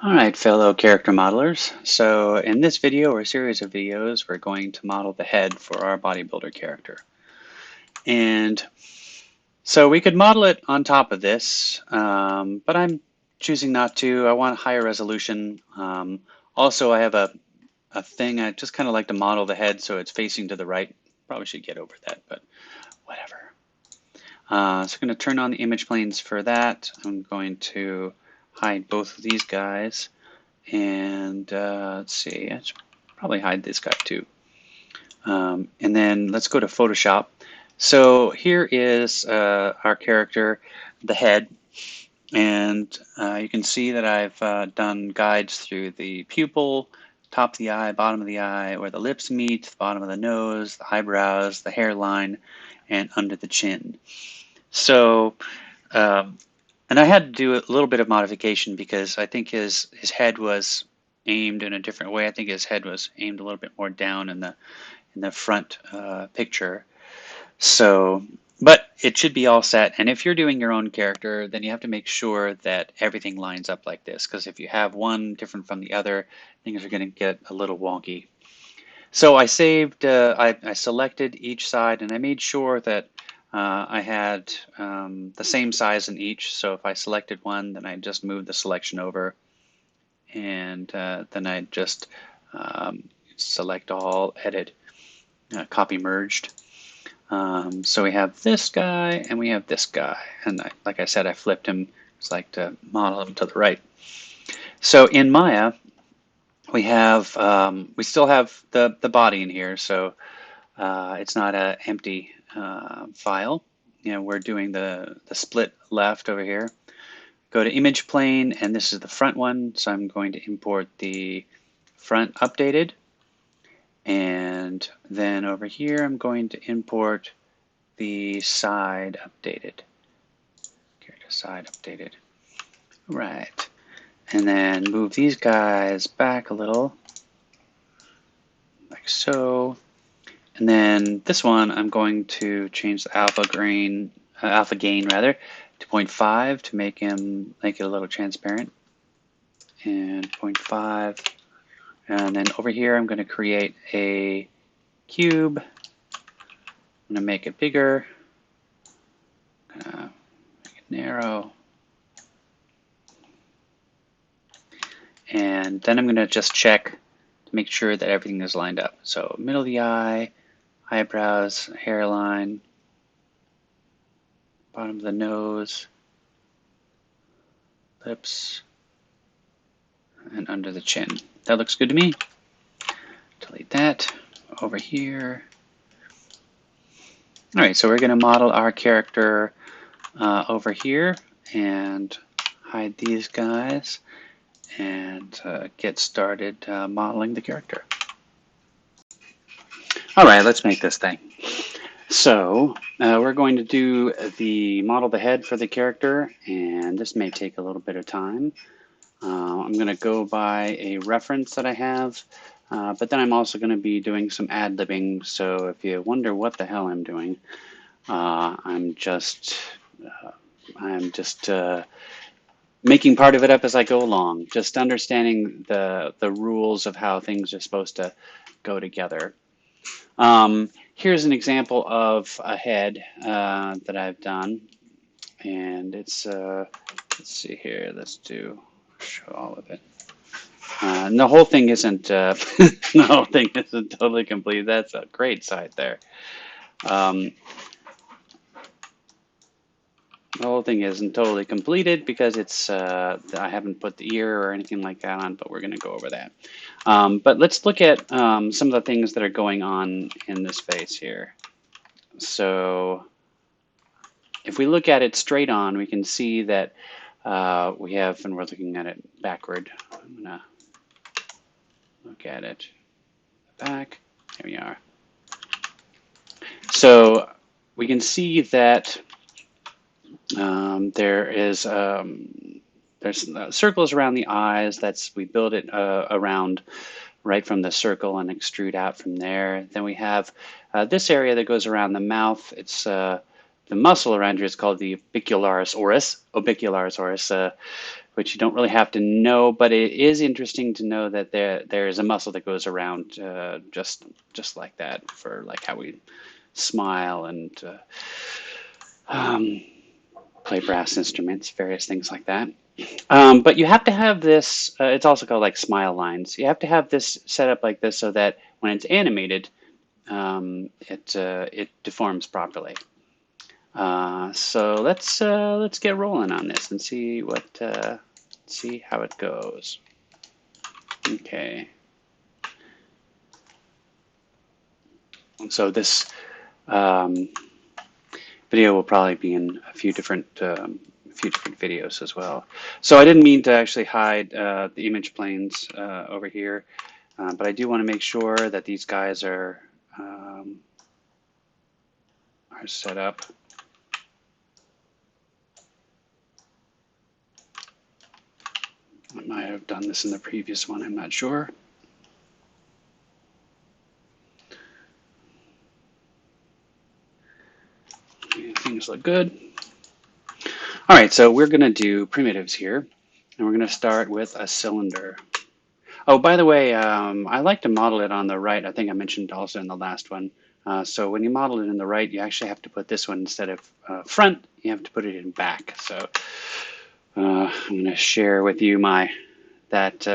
All right, fellow character modelers. So in this video or series of videos, we're going to model the head for our bodybuilder character. And so we could model it on top of this, but I'm choosing not to. I want higher resolution. Also, I have a thing, I just kind of like to model the head so it's facing to the right. Probably should get over that, but whatever. So I'm going to turn on the image planes for that. I'm going to hide both of these guys. And let's see, I should probably hide this guy too. And then let's go to Photoshop. So here is our character, the head, and you can see that I've done guides through the pupil, top of the eye, bottom of the eye, where the lips meet, the bottom of the nose, the eyebrows, the hairline, and under the chin. So, um, and I had to do a little bit of modification because I think his head was aimed in a different way. I think his head was aimed a little bit more down in the front picture. So, but it should be all set. And if you're doing your own character, then you have to make sure that everything lines up like this. Because if you have one different from the other, things are going to get a little wonky. So I saved, I selected each side and I made sure that I had the same size in each. So if I selected one, then I just moved the selection over and then I just select all, edit, copy merged. So we have this guy and we have this guy. And like I said, I flipped him. It's like to model him to the right. So in Maya, we still have the body in here. So it's not an empty file. You know, we're doing the split left over here. Go to image plane, and this is the front one. So I'm going to import the front updated. And then over here, I'm going to import the side updated. Character side updated. Right. And then move these guys back a little, like so. And then this one, I'm going to change the alpha gain rather, to 0.5 to make it a little transparent. And 0.5. And then over here, I'm going to create a cube. I'm going to make it bigger. I'm going to make it narrow. And then I'm going to just check to make sure that everything is lined up. So middle of the eye, eyebrows, hairline, bottom of the nose, lips, and under the chin. That looks good to me. Delete that. Over here. All right, so we're going to model our character over here and hide these guys and get started modeling the character. All right, let's make this thing. So we're going to do the model the head for the character, and this may take a little bit of time. I'm going to go by a reference that I have, but then I'm also going to be doing some ad-libbing, so if you wonder what the hell I'm doing, I'm just making part of it up as I go along, just understanding the rules of how things are supposed to go together. Here's an example of a head that I've done, and it's let's see here. Let's show all of it. And the whole thing isn't the whole thing isn't totally complete. That's a great side there. The whole thing isn't totally completed because it's I haven't put the ear or anything like that on, but we're going to go over that. But let's look at some of the things that are going on in this face here. So if we look at it straight on, we can see that we have, and we're looking at it backward. I'm going to look at it back. Here we are. So we can see that there's circles around the eyes. We build it around right from the circle and extrude out from there. Then we have this area that goes around the mouth. It's the muscle around here is called the orbicularis oris, which you don't really have to know, but it is interesting to know that there is a muscle that goes around just like that for like how we smile and um, play brass instruments, various things like that. But you have to have this, it's also called like smile lines. You have to have this set up like this so that when it's animated, it deforms properly. So let's get rolling on this and see how it goes. Okay. So this um, video will probably be in a few different videos as well. So I didn't mean to actually hide the image planes over here, but I do want to make sure that these guys are set up. I might have done this in the previous one, I'm not sure. Okay, things look good. All right, so we're going to do primitives here, and we're going to start with a cylinder. Oh, by the way, I like to model it on the right. I think I mentioned also in the last one. So when you model it in the right, you actually have to put this one instead of front, you have to put it in back. So I'm going to share with you that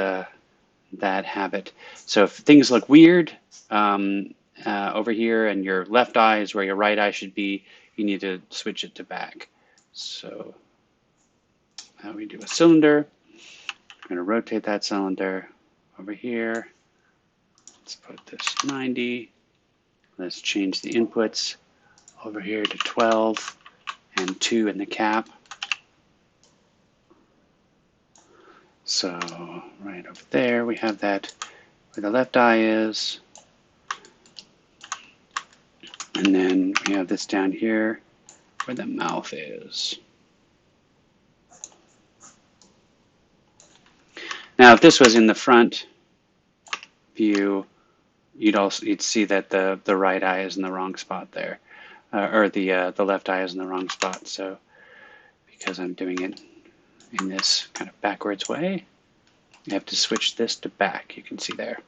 habit. So if things look weird over here and your left eye is where your right eye should be, you need to switch it to back. So now we do a cylinder. I'm going to rotate that cylinder over here. Let's put this 90. Let's change the inputs over here to 12 and 2 in the cap. So right over there we have that where the left eye is. And then we have this down here where the mouth is. Now if this was in the front view, you'd see that the right eye is in the wrong spot there, or the left eye is in the wrong spot. So because I'm doing it in this kind of backwards way, you have to switch this to back. You can see there.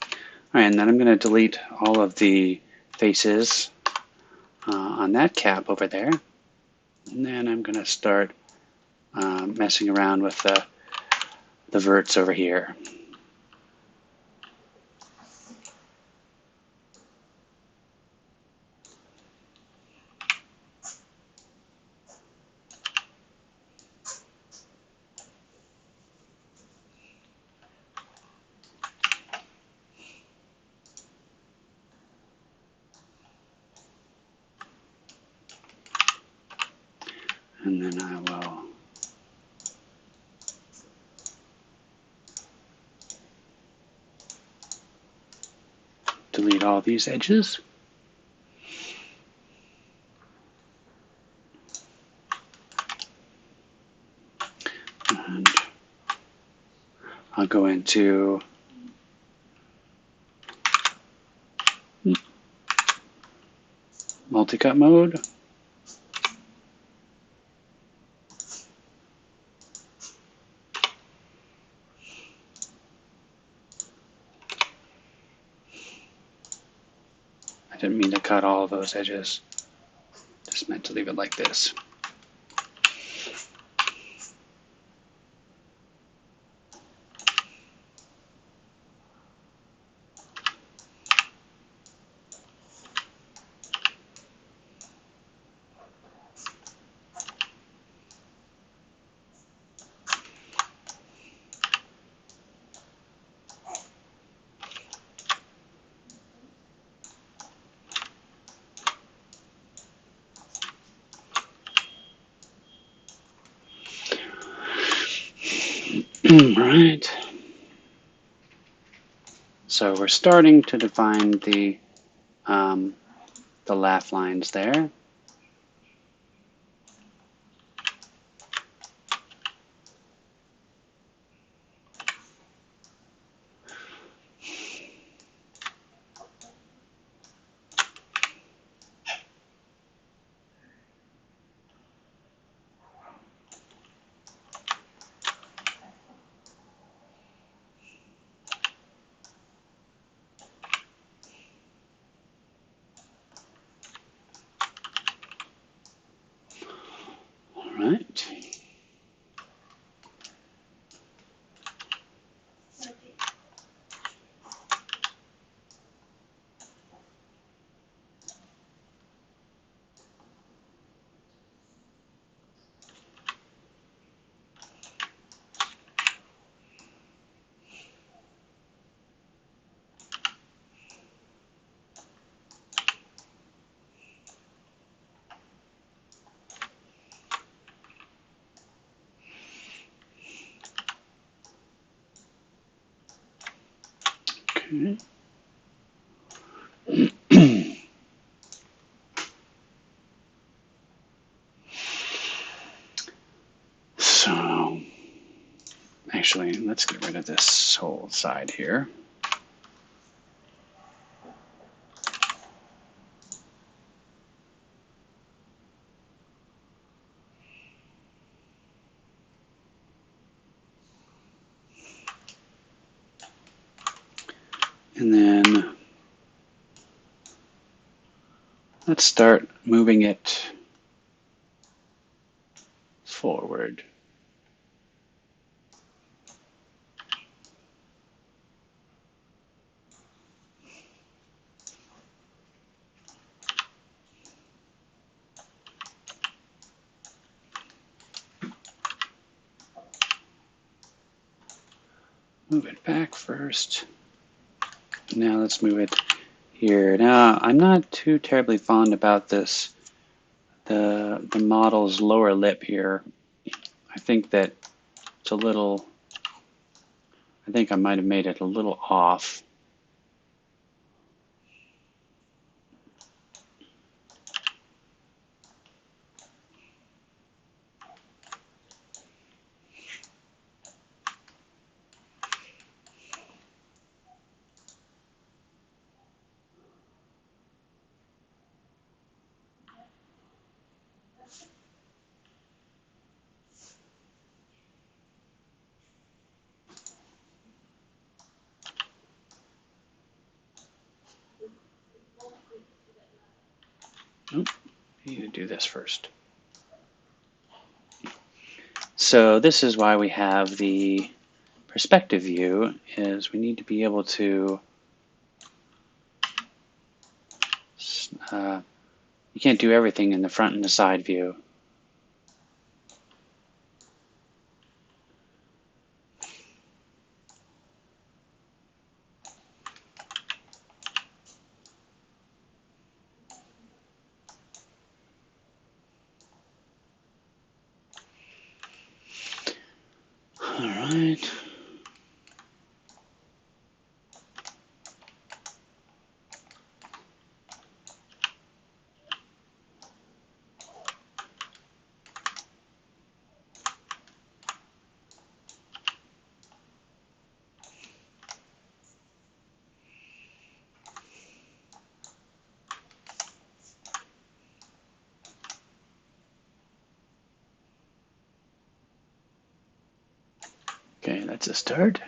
All right, and then I'm going to delete all of the faces on that cap over there, and then I'm going to start messing around with the verts over here. And then I will delete all these edges. And I'll go into multi-cut mode. I didn't mean to cut all of those edges. Just meant to leave it like this. Right. So we're starting to define the laugh lines there. right. Okay. So, actually, let's get rid of this whole side here. And then let's start moving it forward. Move it back first. Now let's move it here. Now, I'm not too terribly fond about this, the model's lower lip here. I think that it's a little, I think I might have made it a little off. Nope, I need to do this first. So this is why we have the perspective view, is we need to be able to, you can't do everything in the front and the side view. All right. Okay, that's a start.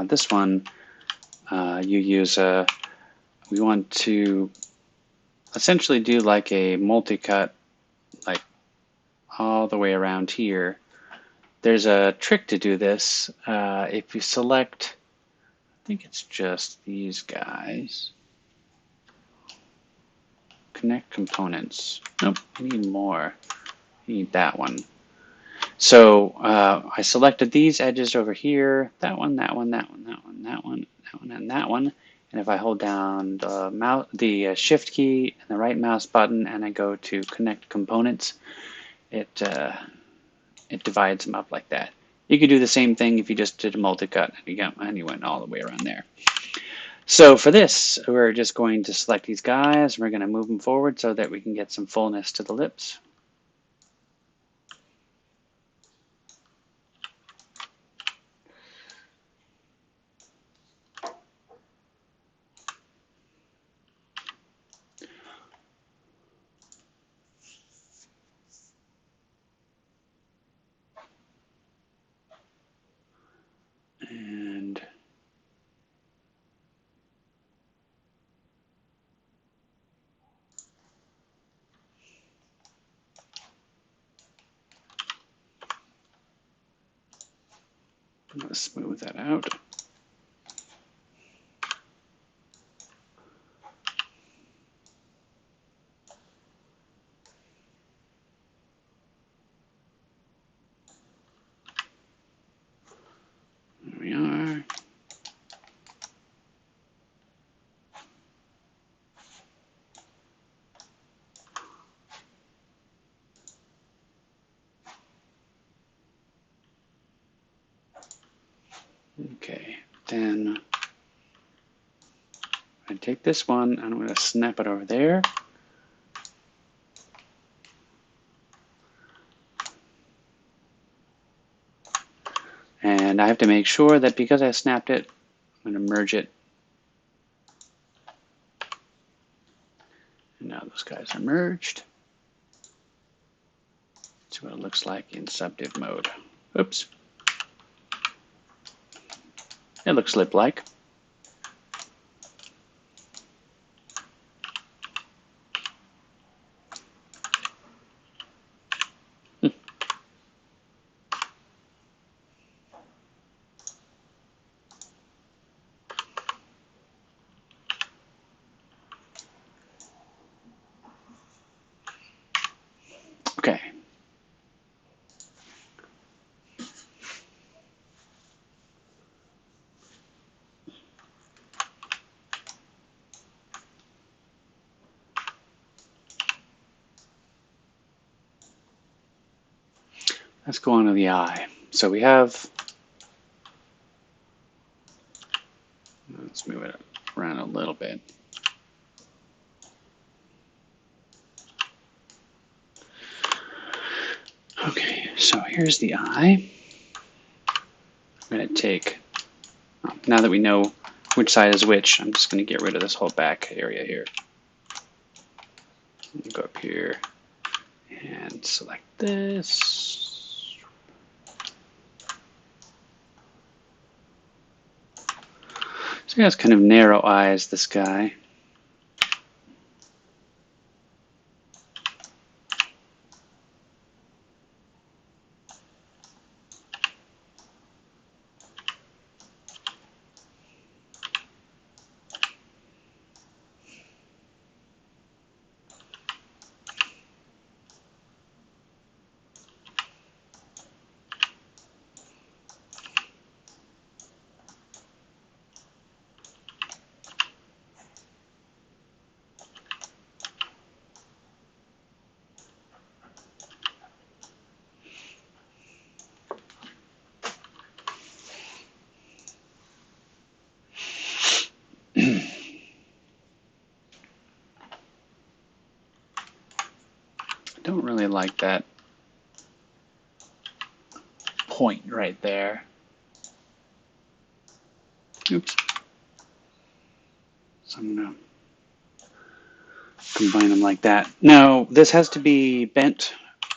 Now this one, you use we want to essentially do like a multi-cut, like all the way around here. There's a trick to do this. If you select, I think it's just these guys. Connect components. Nope, I need more. I need that one. So I selected these edges over here, that one, that one, that one, that one, that one, that one, and that one. And if I hold down the Shift key and the right mouse button and I go to Connect Components, it divides them up like that. You could do the same thing if you just did a multi-cut and you went all the way around there. So for this, we're just going to select these guys. We're going to move them forward so that we can get some fullness to the lips. And I'm going to smooth that out. There we are. Okay, then I take this one and I'm going to snap it over there. And I have to make sure that because I snapped it, I'm going to merge it. And now those guys are merged. That's what it looks like in subdiv mode. Oops. It looks lip-like. Okay. Let's go on to the eye. So we have, let's move it around a little bit. Okay, so here's the eye. I'm going to take, now that we know which side is which, I'm just going to get rid of this whole back area here. Go up here and select this. So he has kind of narrow eyes, this guy. Don't really like that point right there. Oops. So I'm going to combine them like that. Now, this has to be bent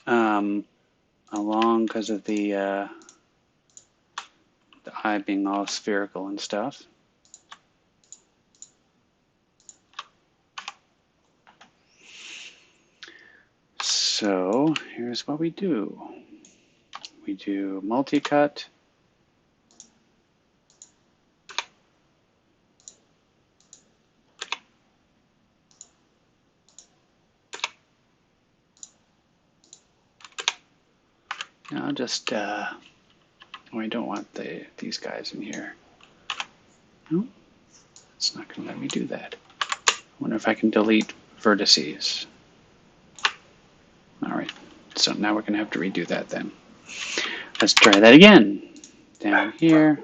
along because of the the eye being all spherical and stuff. So here's what we do. We do multi-cut. Now just, oh, I don't want these guys in here. No, it's not going to let me do that. I wonder if I can delete vertices. All right, so now we're going to have to redo that then. Let's try that again. Down here.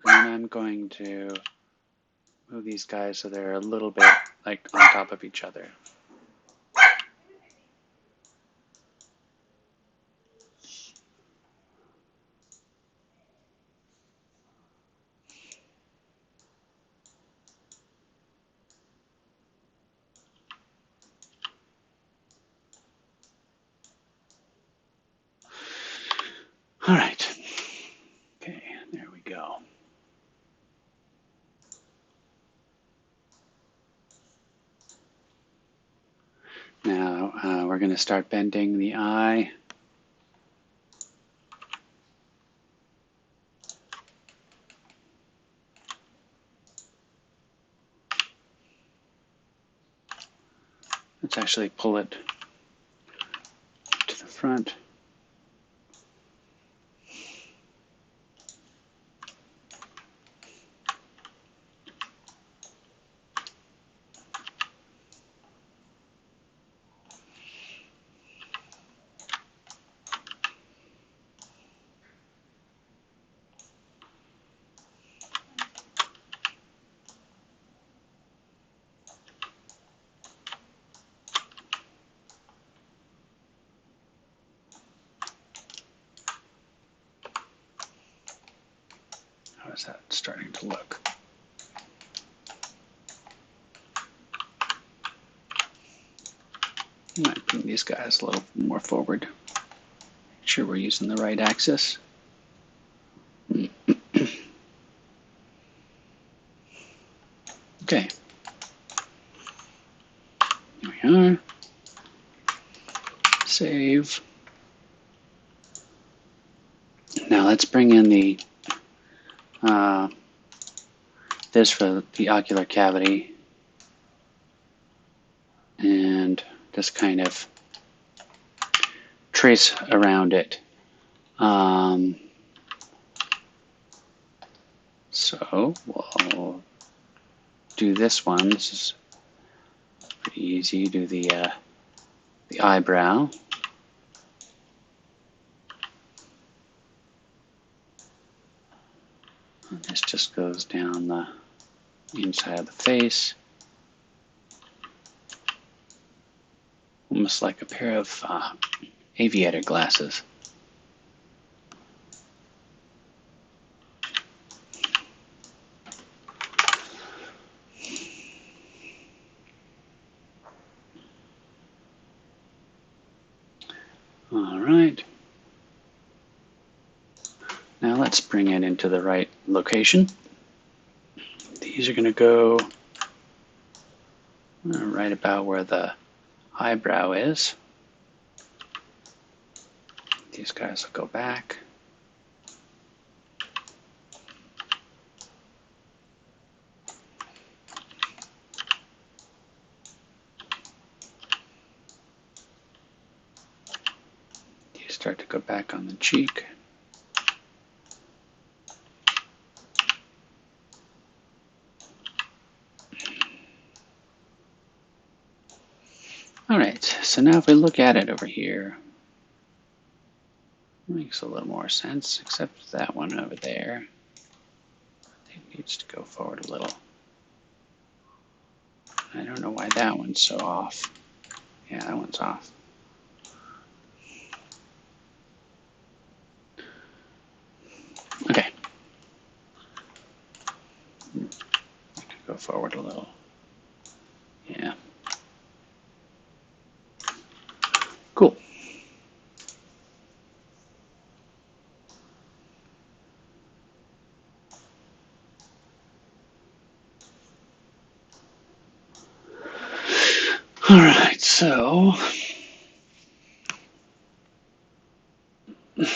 And I'm going to move these guys so they're a little bit like on top of each other. All right. Okay, there we go. Now we're going to start bending the eye. Let's actually pull it to the front. How is that starting to look? Might bring these guys a little more forward. Make sure we're using the right axis. Okay. Here we are. Save. Now let's bring in the this for the ocular cavity and just kind of trace around it. So we'll do this one. This is pretty easy. Do the eyebrow. And this just goes down the inside of the face, almost like a pair of aviator glasses. All right. Now let's bring it into the right location. These are going to go right about where the eyebrow is. These guys will go back. These start to go back on the cheek. All right, so now if we look at it over here, it makes a little more sense, except that one over there. I think it needs to go forward a little. I don't know why that one's so off. Yeah, that one's off. Okay. Go forward a little. All right, so that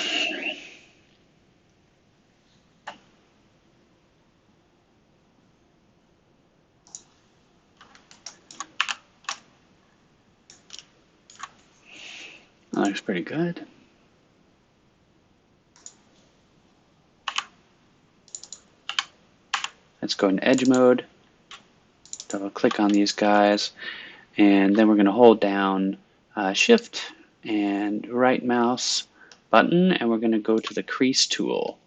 looks pretty good. Let's go in edge mode, double click on these guys, and then we're going to hold down Shift and right mouse button, and we're going to go to the crease tool.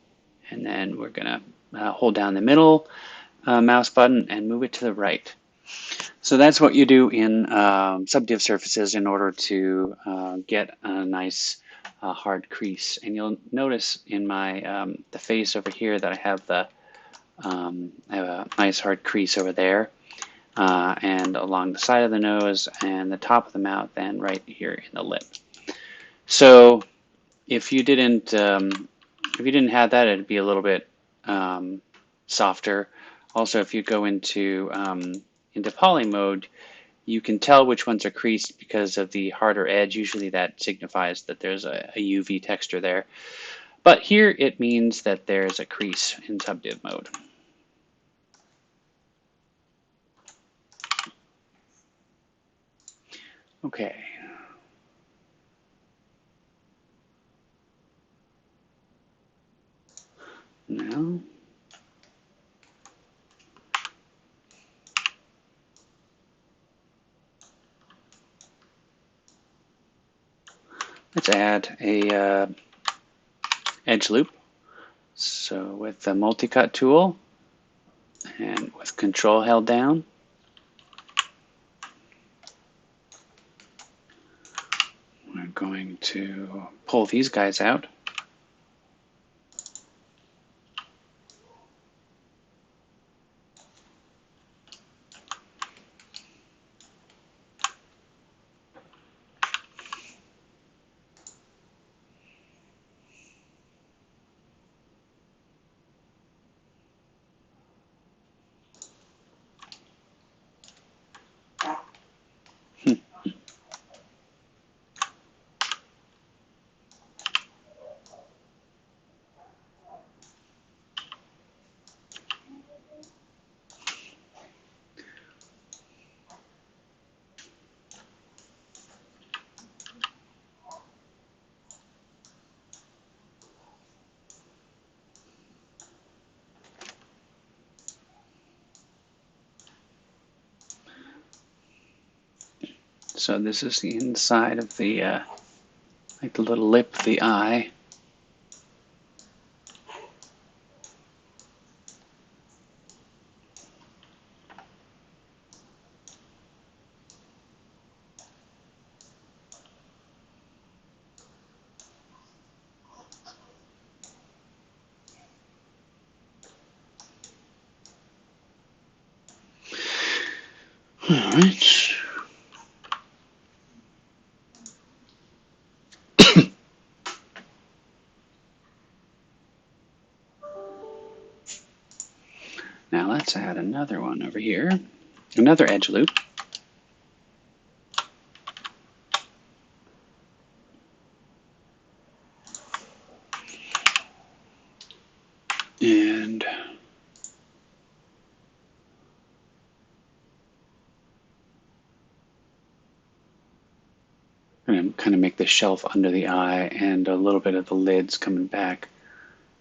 And then we're going to hold down the middle mouse button and move it to the right. So that's what you do in subdiv surfaces in order to get a nice hard crease. And you'll notice in my the face over here that I have a nice hard crease over there, and along the side of the nose and the top of the mouth, and right here in the lip. So if you didn't have that, it'd be a little bit softer. Also, if you go into poly mode, you can tell which ones are creased because of the harder edge. Usually that signifies that there's a UV texture there. But here it means that there's a crease in subdiv mode. Okay. Now, let's add a edge loop. So with the multi-cut tool and with Control held down, we're going to pull these guys out. So this is the inside of the, like the little lip of the eye. All right. Now let's add another one over here, another edge loop. And I'm going to kind of make the shelf under the eye and a little bit of the lids coming back.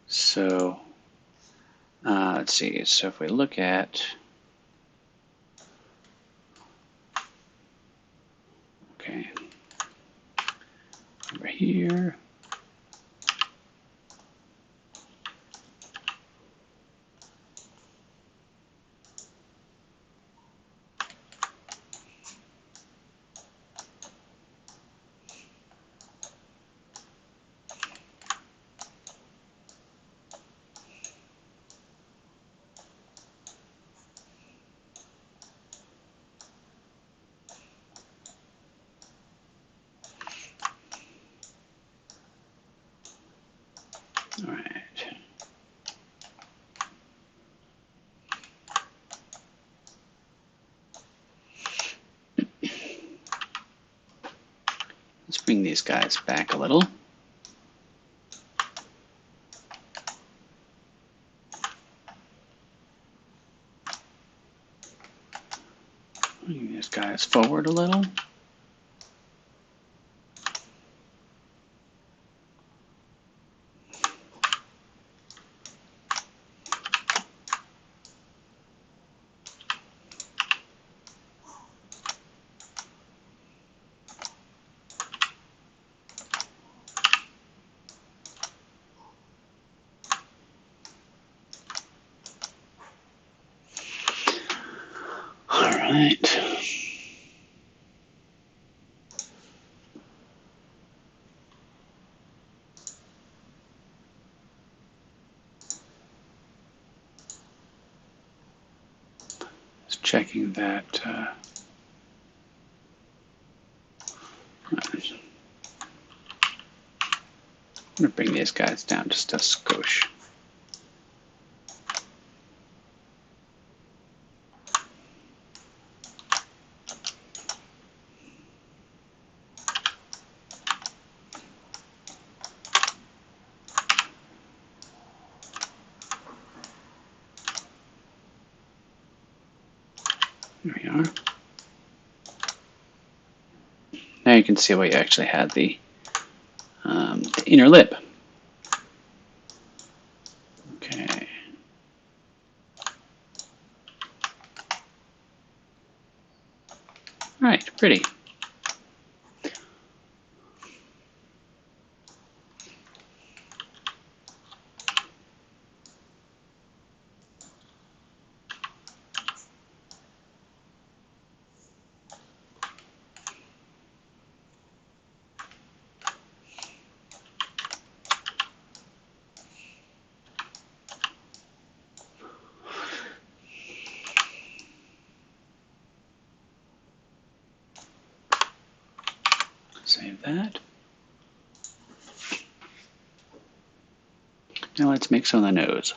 So let's see. So if we look at, okay, over here. All right. bring these guys back a little. Bring these guys forward a little. All right. Just checking that. I'm going to bring these guys down just a skosh. There we are. Now you can see we actually had the inner lip. Okay. All right, pretty. Save that. Now let's make some of the nose.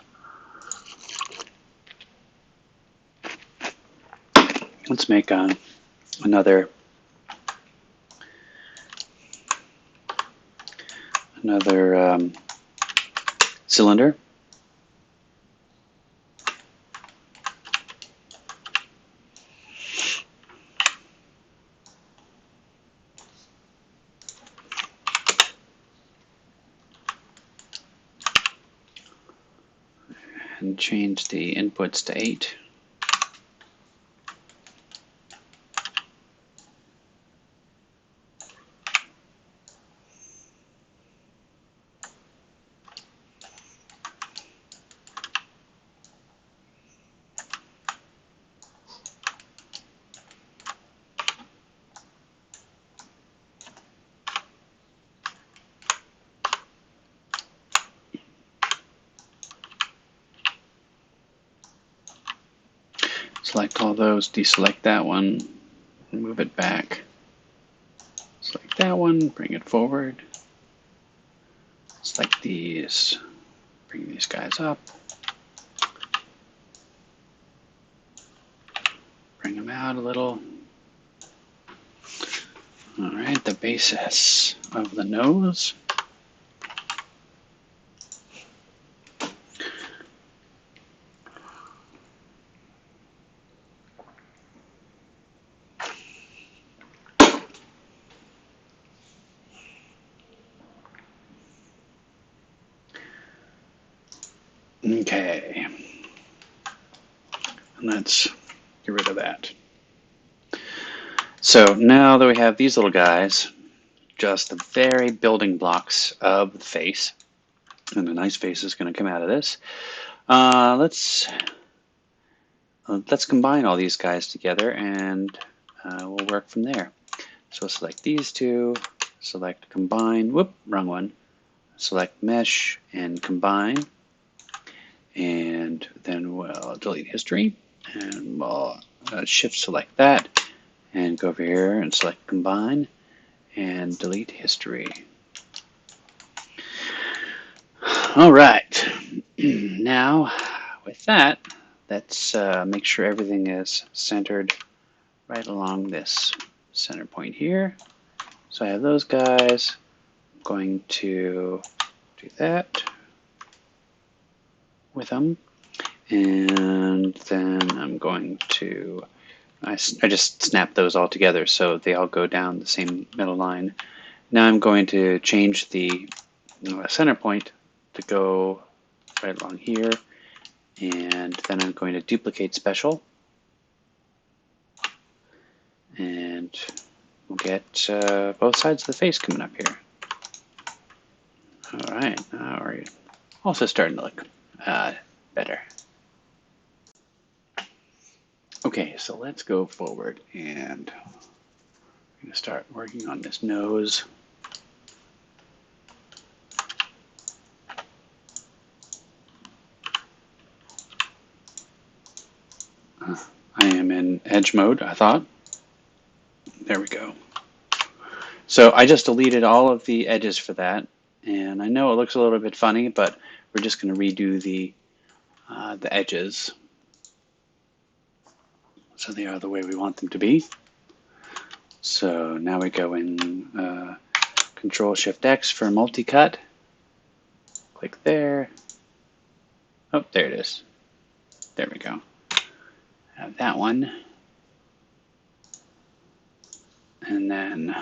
Let's make another cylinder. And change the inputs to 8. Select all those, deselect that one, and move it back. Select that one, bring it forward. Select these, bring these guys up. Bring them out a little. All right, the basis of the nose. Okay, and let's get rid of that. So now that we have these little guys, just the very building blocks of the face, and a nice face is going to come out of this. Let's combine all these guys together, and we'll work from there. So select these two, select combine. Whoop, wrong one. Select mesh and combine, and then we'll delete history, and we'll shift select that, and go over here and select combine, and delete history. All right, now with that, let's make sure everything is centered right along this center point here. So I have those guys. I'm going to do that with them. And then I'm going to, I just snap those all together so they all go down the same middle line. Now I'm going to change the center point to go right along here. And then I'm going to duplicate special. And we'll get both sides of the face coming up here. All right, now we're also starting to look better. Okay, so let's go forward and I'm going to start working on this nose. I am in edge mode, I thought. There we go. So I just deleted all of the edges for that, and I know it looks a little bit funny, but we're just going to redo the edges so they are the way we want them to be. So now we go in Control-Shift-X for multi-cut. Click there. Oh, there it is. There we go. Have that one. And then,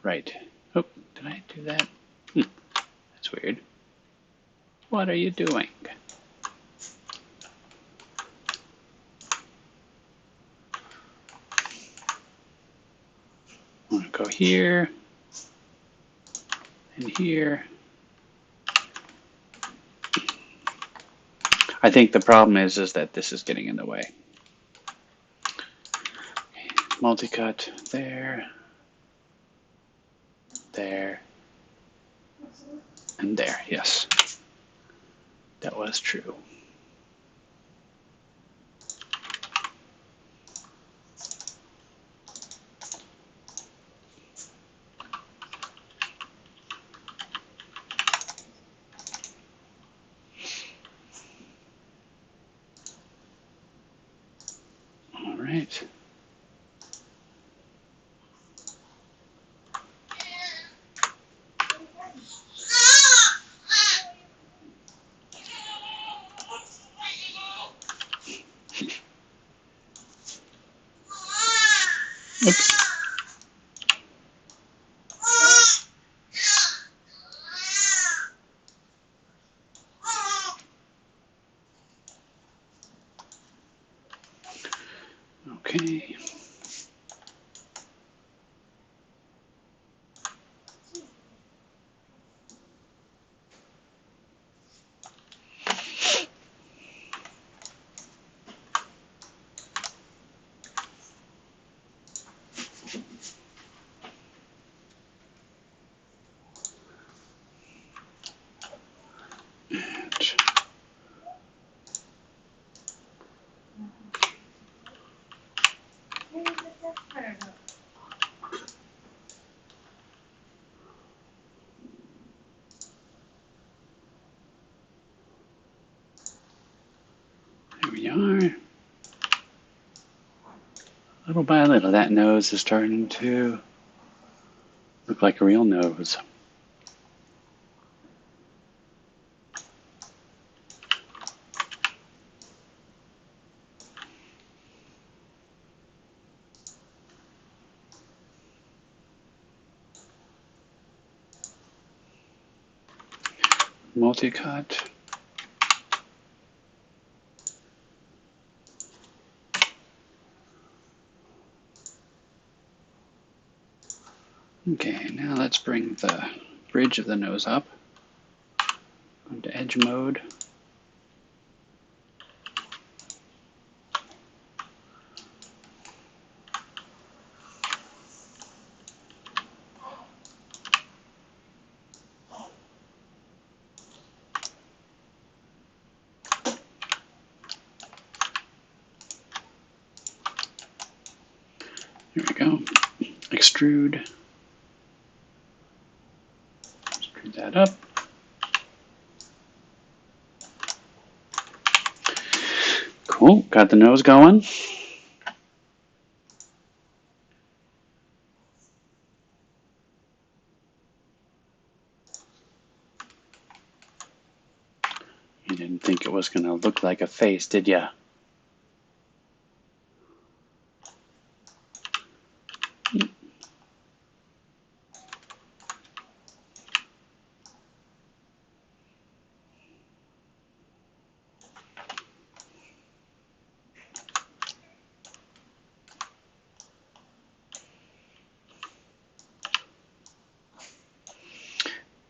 right. Oh, did I do that? That's weird. What are you doing? I'm going to go here and here. I think the problem is that this is getting in the way. Multi-cut there, there, and there. Yes, that was true. All right. Oops. Okay. There we are. Little by little, that nose is starting to look like a real nose. Multi-cut. Okay, now let's bring the bridge of the nose up. Go into edge mode. There we go. Extrude. Extrude that up. Cool, got the nose going. You didn't think it was going to look like a face, did ya?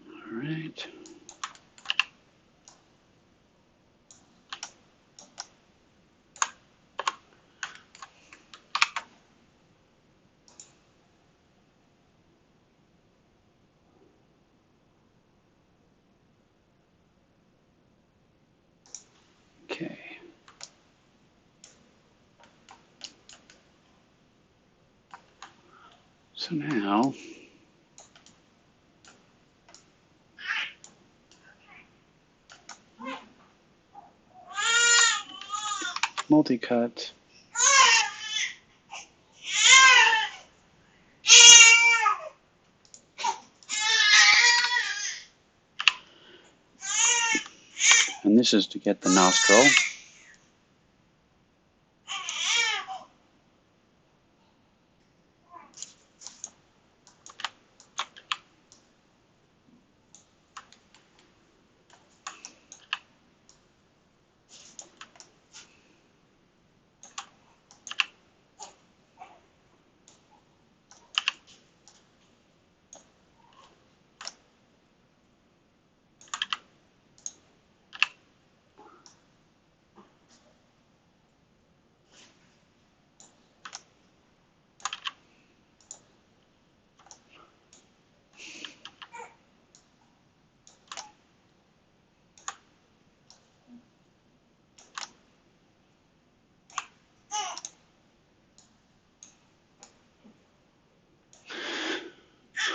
All right. Okay. So now multi-cut. And this is to get the nostril.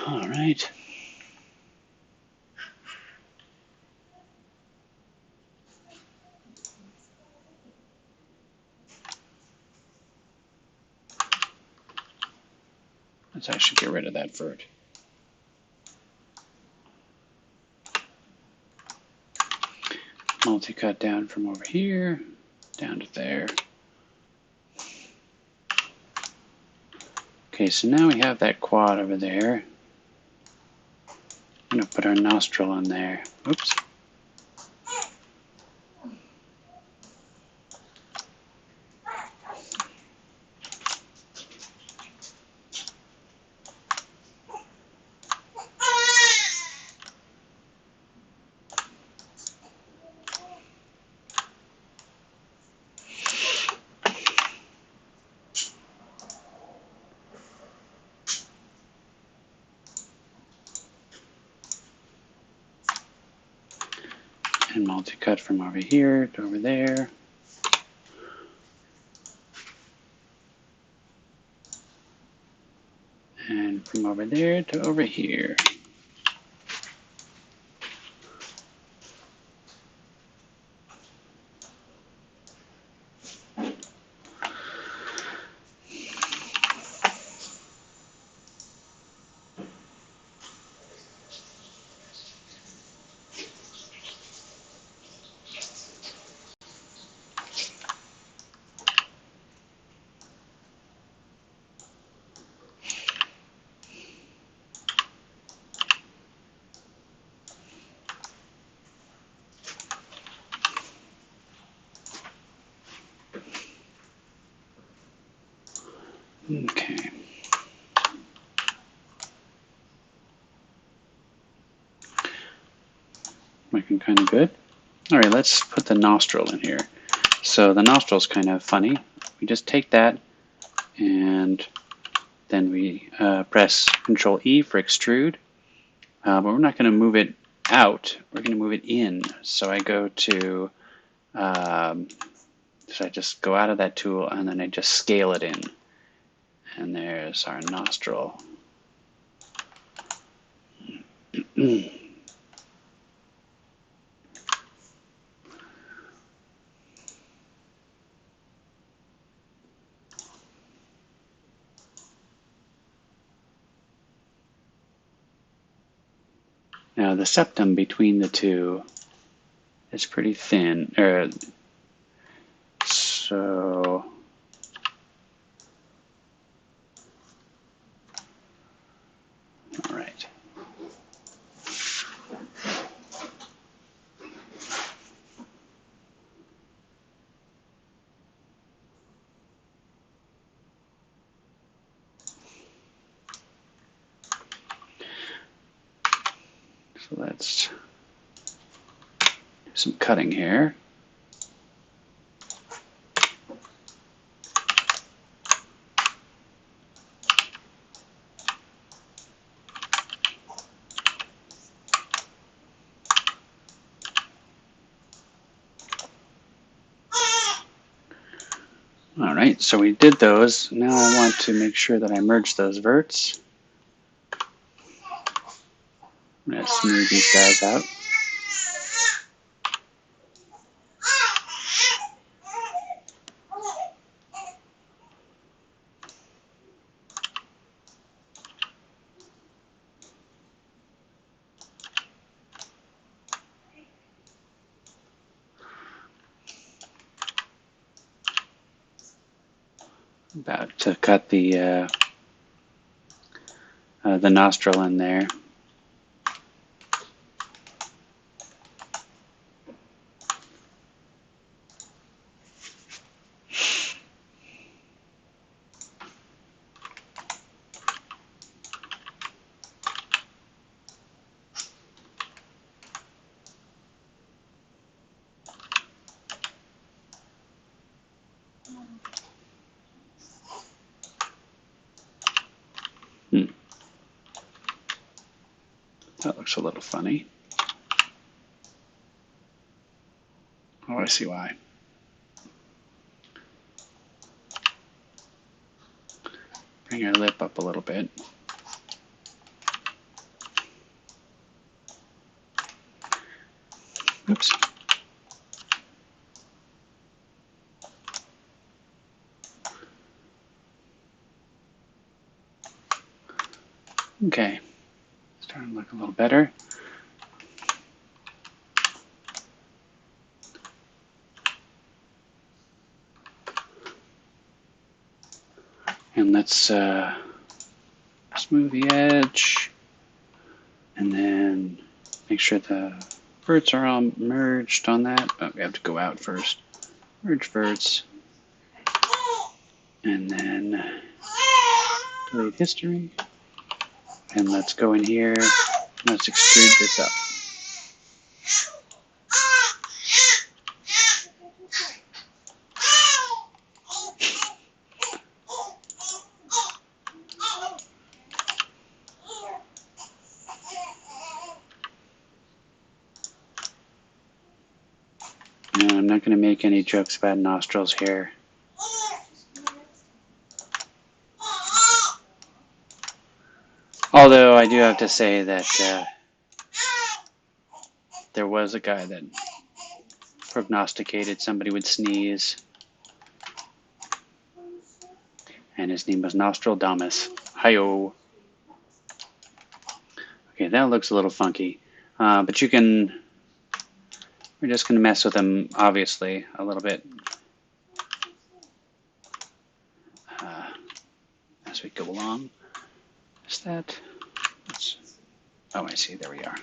All right. Let's actually get rid of that vert. Multi-cut down from over here, down to there. Okay, so now we have that quad over there. I'm going to put our nostril on there. Oops. And multi-cut from over here to over there. And from over there to over here. Okay. Looking kind of good. All right, let's put the nostril in here. So the nostril's kind of funny. We just take that and then we press Control E for extrude. But we're not going to move it out. We're going to move it in. So I go to, so I just go out of that tool and then I just scale it in. And there's our nostril. Now the septum between the two is pretty thin. So all right. So let's do some cutting here. All right, so we did those. Now I want to make sure that I merge those verts. I'm going to smooth these guys out. About to cut the nostril in there. That looks a little funny. Oh, I see why. Bring your lip up a little bit. Oops. Okay, starting to look a little better. And let's smooth the edge, and then make sure the verts are all merged on that. Oh, we have to go out first. Merge verts, and then delete history. And let's go in here. Let's extrude this up. No, I'm not going to make any jokes about nostrils here. Although I do have to say that there was a guy that prognosticated somebody would sneeze, and his name was Nostradamus. Hi-yo. Okay, that looks a little funky, but you can. We're just going to mess with them, obviously, a little bit as we go along. Is that? Oh, I see. There we are.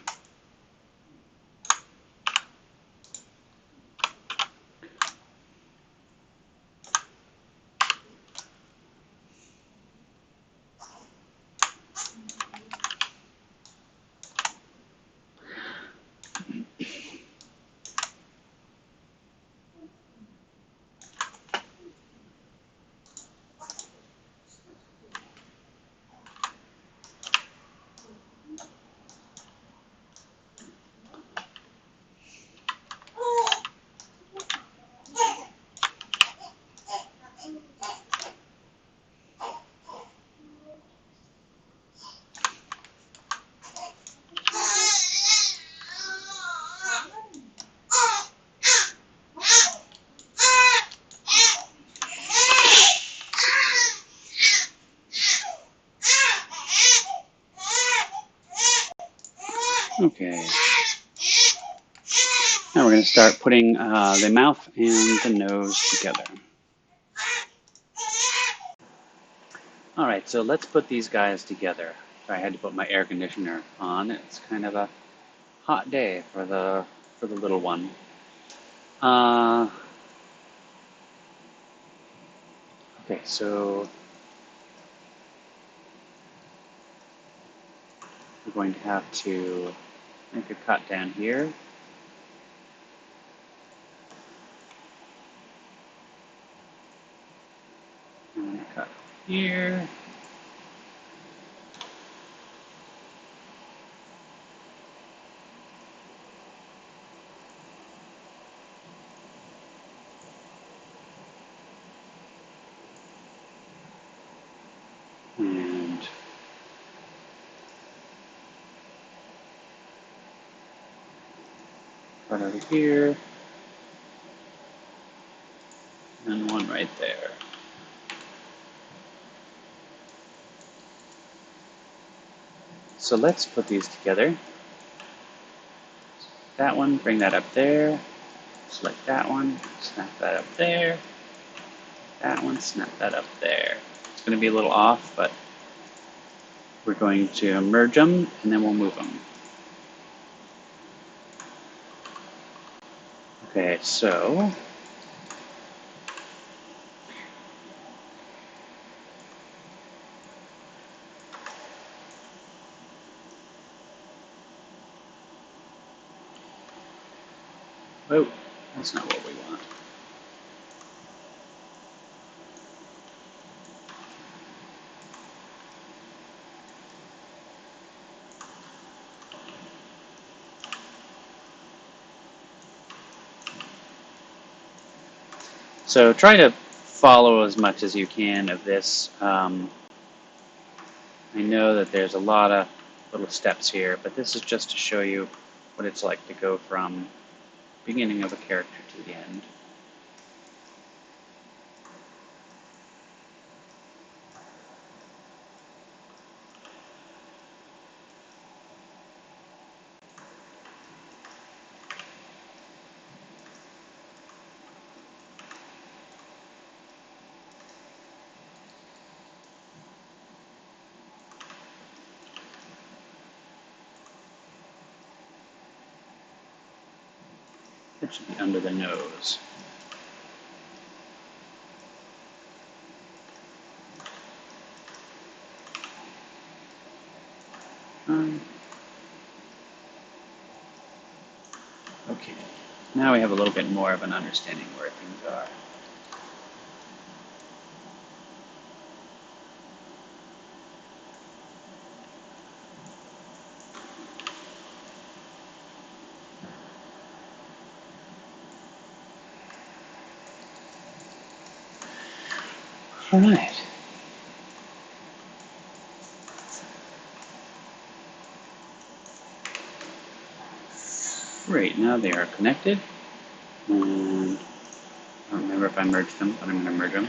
Okay. Now we're going to start putting the mouth and the nose together. All right, so let's put these guys together. I had to put my air conditioner on. It's kind of a hot day for the little one. Okay, so we're going to have to make a cut down here. And a cut here. And cut over here. And one right there. So let's put these together. That one, bring that up there. Select that one, snap that up there. That one, snap that up there. It's going to be a little off, but we're going to merge them and then we'll move them. Okay, so oh, that's not what we want. So try to follow as much as you can of this. I know that there's a lot of little steps here, but this is just to show you what it's like to go from beginning of a character to the end. It should be under the nose. Okay, now we have a little bit more of an understanding where things are. All right. Great, now they are connected. And I don't remember if I merged them, but I'm going to merge them.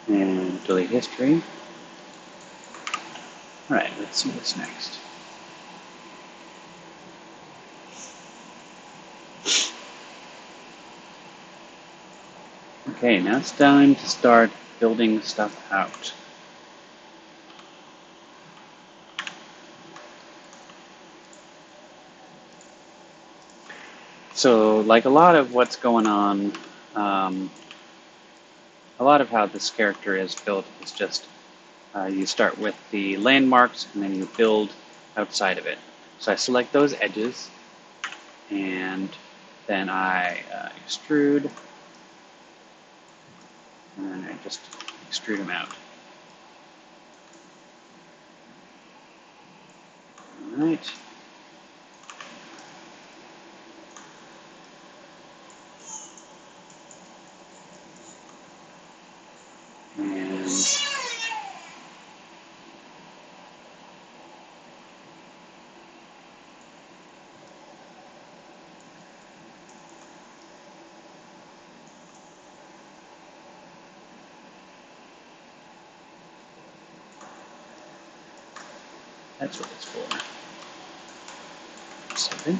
And delete history. All right, let's see what's next. Okay, now it's time to start building stuff out. So, like a lot of what's going on, a lot of how this character is built is just you start with the landmarks and then you build outside of it. So I select those edges and then I extrude and then I just extrude them out. All right. And that's what it's for. 7.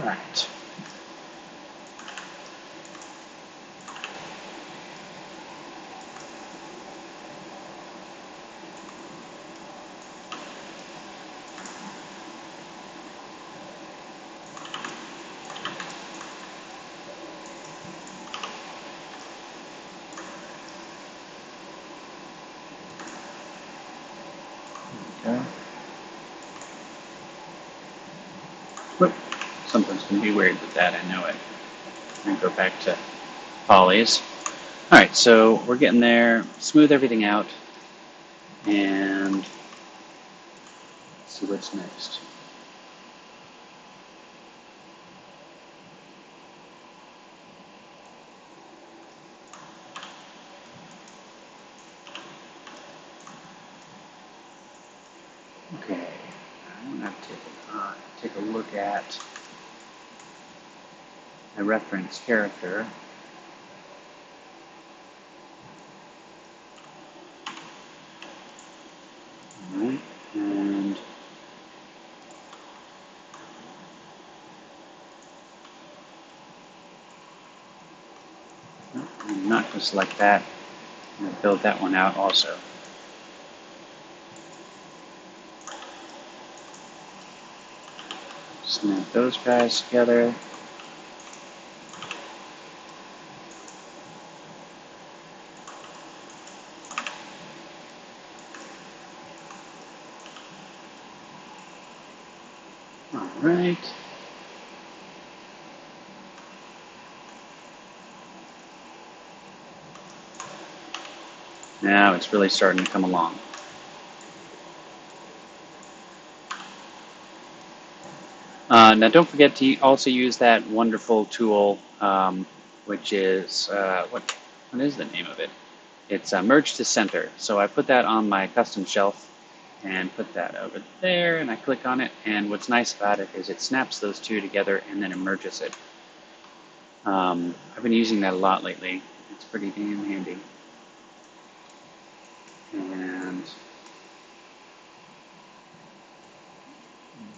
Right. Okay. Whoop. Something's going to be weird with that, I know it. I'm going to go back to polys. Alright, so we're getting there. Smooth everything out. And see what's next. Okay, I want to take a look at a reference character. Alright, and I'm not going to select that. I'm going to build that one out also. Snap those guys together. Alright. Now it's really starting to come along. Now don't forget to also use that wonderful tool, which is, what is the name of it? It's Merge to Center. So I put that on my custom shelf and put that over there, and I click on it, and what's nice about it is it snaps those two together and then it merges it. I've been using that a lot lately. It's pretty damn handy. And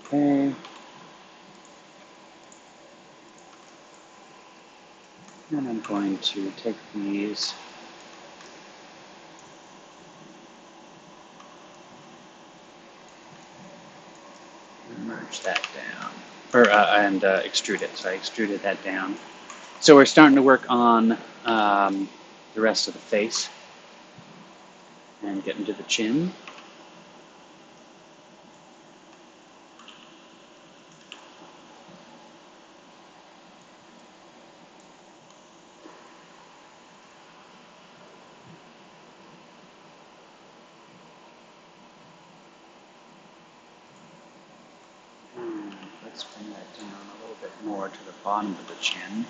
okay. And I'm going to take these and merge that down, or and extrude it. So I extruded that down. So we're starting to work on the rest of the face and get into the chin. Let's bring that down a little bit more to the bottom of the chin.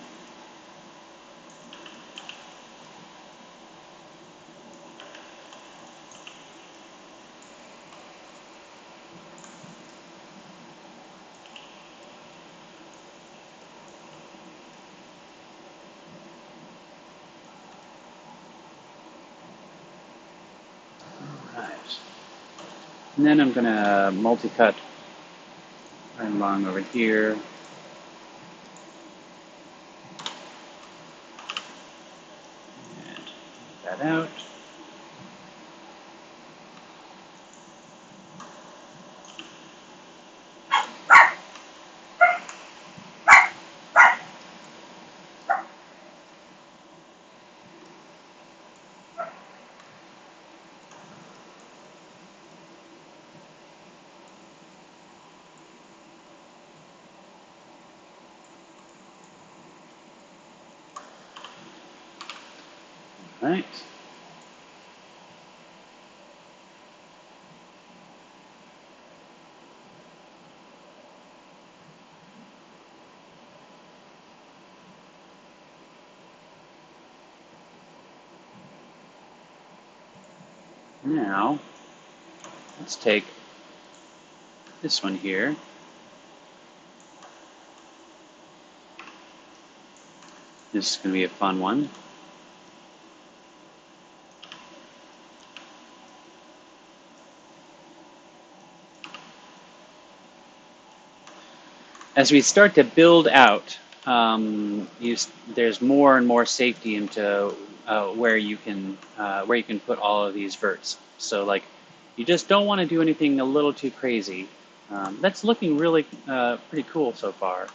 Right. And then I'm going to multi-cut right along over here. And get that out. Right. Now let's take this one here. This is going to be a fun one. As we start to build out, there's more and more safety into where you can put all of these verts. So like, you just don't want to do anything a little too crazy. That's looking really pretty cool so far.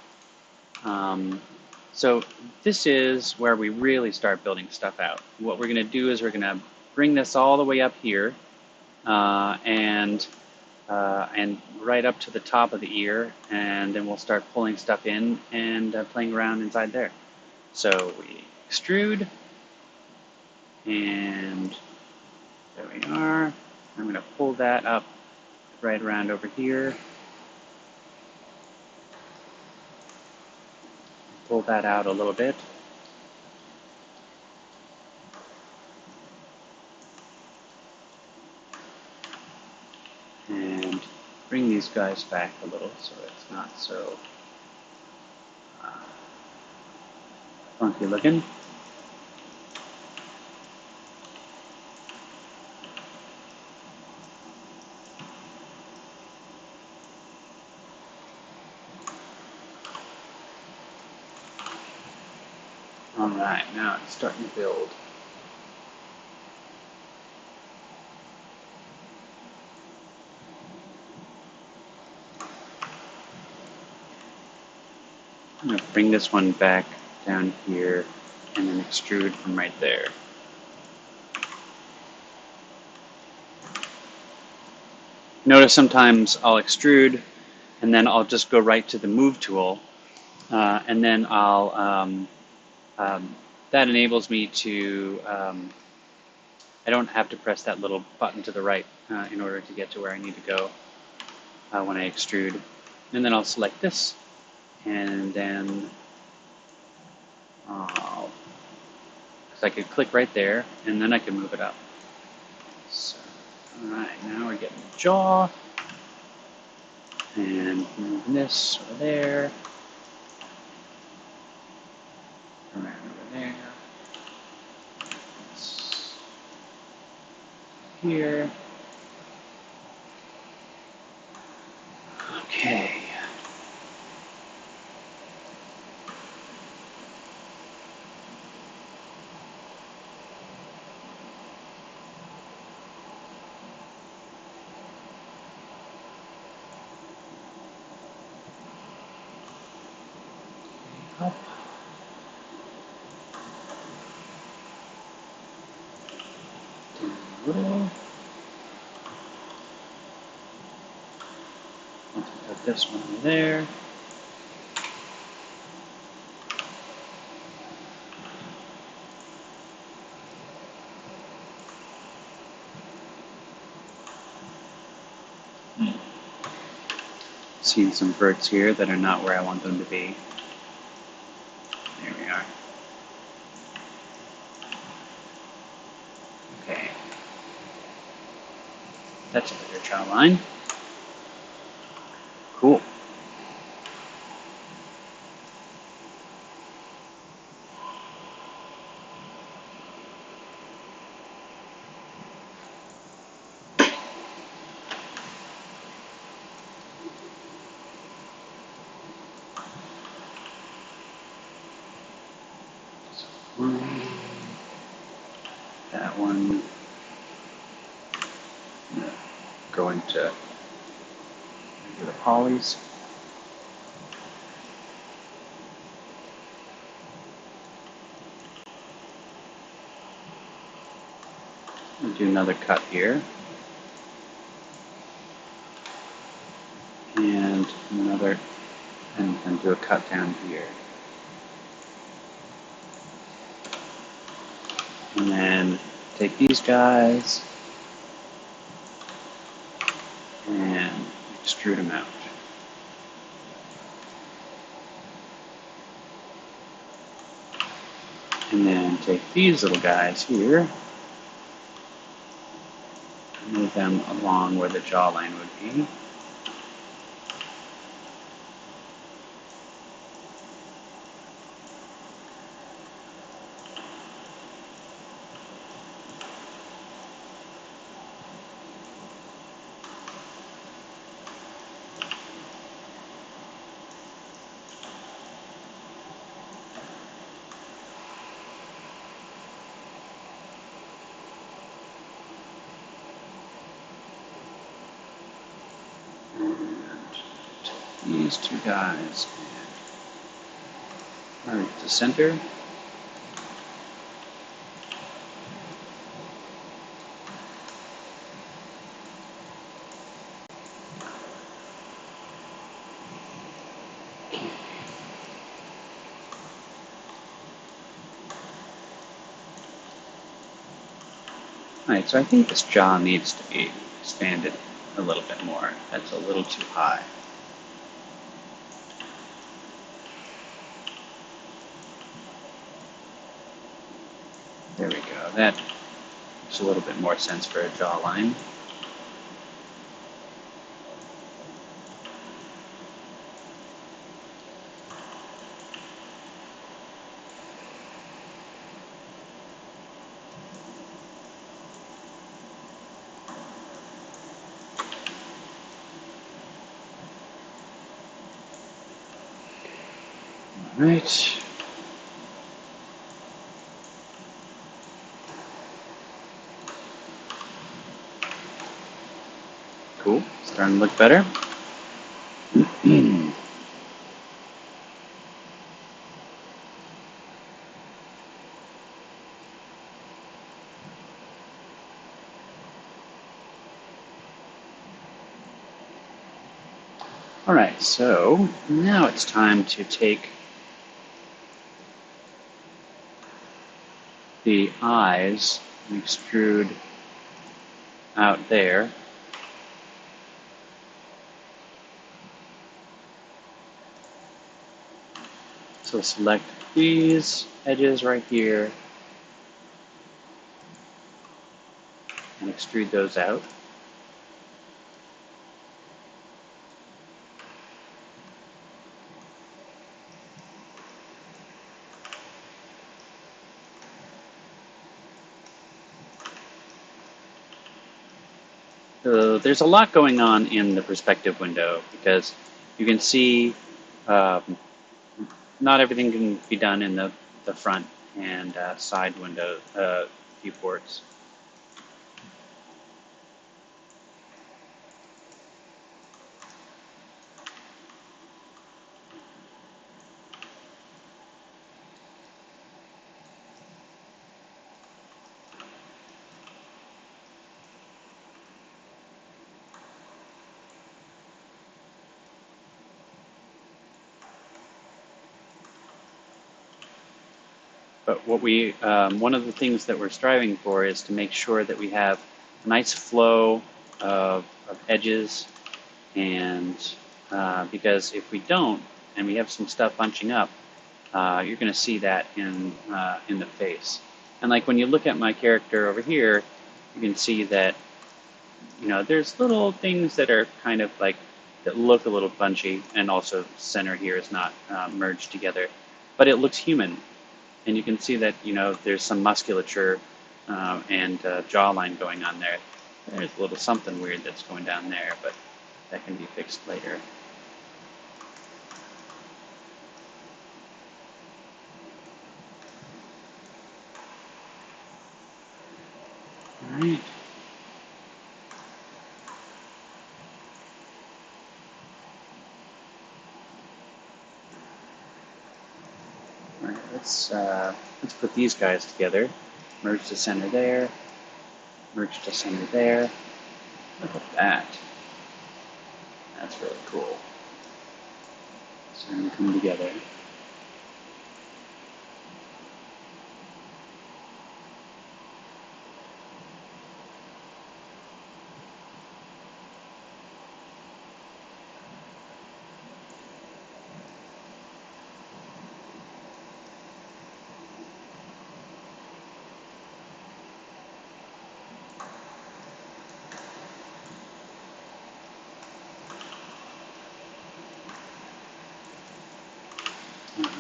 So this is where we really start building stuff out. What we're going to do is we're going to bring this all the way up here, and right up to the top of the ear, and then we'll start pulling stuff in and playing around inside there. So we extrude, and there we are. I'm going to pull that up right around over here. Pull that out a little bit. And bring these guys back a little so it's not so funky looking. All right, now it's starting to build. I'm going to bring this one back down here and then extrude from right there. Notice sometimes I'll extrude and then I'll just go right to the move tool, and then that enables me to, I don't have to press that little button to the right in order to get to where I need to go when I extrude. And then I'll select this, and then because I could click right there, and then I can move it up. So, all right, now we're getting the jaw, and moving this over there, around over there, here. Okay. Up. Little. Put this one there. Seeing some verts here that are not where I want them to be. There we are. Okay. That's a bigger chow line. Cool. That one. Go into the polys. We'll do another cut here. And another, and do a cut down here. And then take these guys and extrude them out. And then take these little guys here move them along where the jawline would be. These two guys are to center. Alright, so I think this jaw needs to be expanded a little bit more. That's a little too high. There we go. That makes a little bit more sense for a jawline. Alright. Cool. Starting to look better. Alright, so now it's time to take the eyes and extrude out there. So select these edges right here and extrude those out. So there's a lot going on in the perspective window because you can see not everything can be done in the front and side window viewports. But what one of the things that we're striving for is to make sure that we have a nice flow of edges, and because if we don't, and we have some stuff bunching up, you're going to see that in the face. And like when you look at my character over here, you can see that there's little things that are kind of like that look a little bunchy, and also center here is not merged together, but it looks human. And you can see that, there's some musculature and jawline going on there. There's a little something weird that's going down there, but that can be fixed later. All right. All right, let's put these guys together. Merge to center there. Merge to center there. Look at that. That's really cool. So they come together.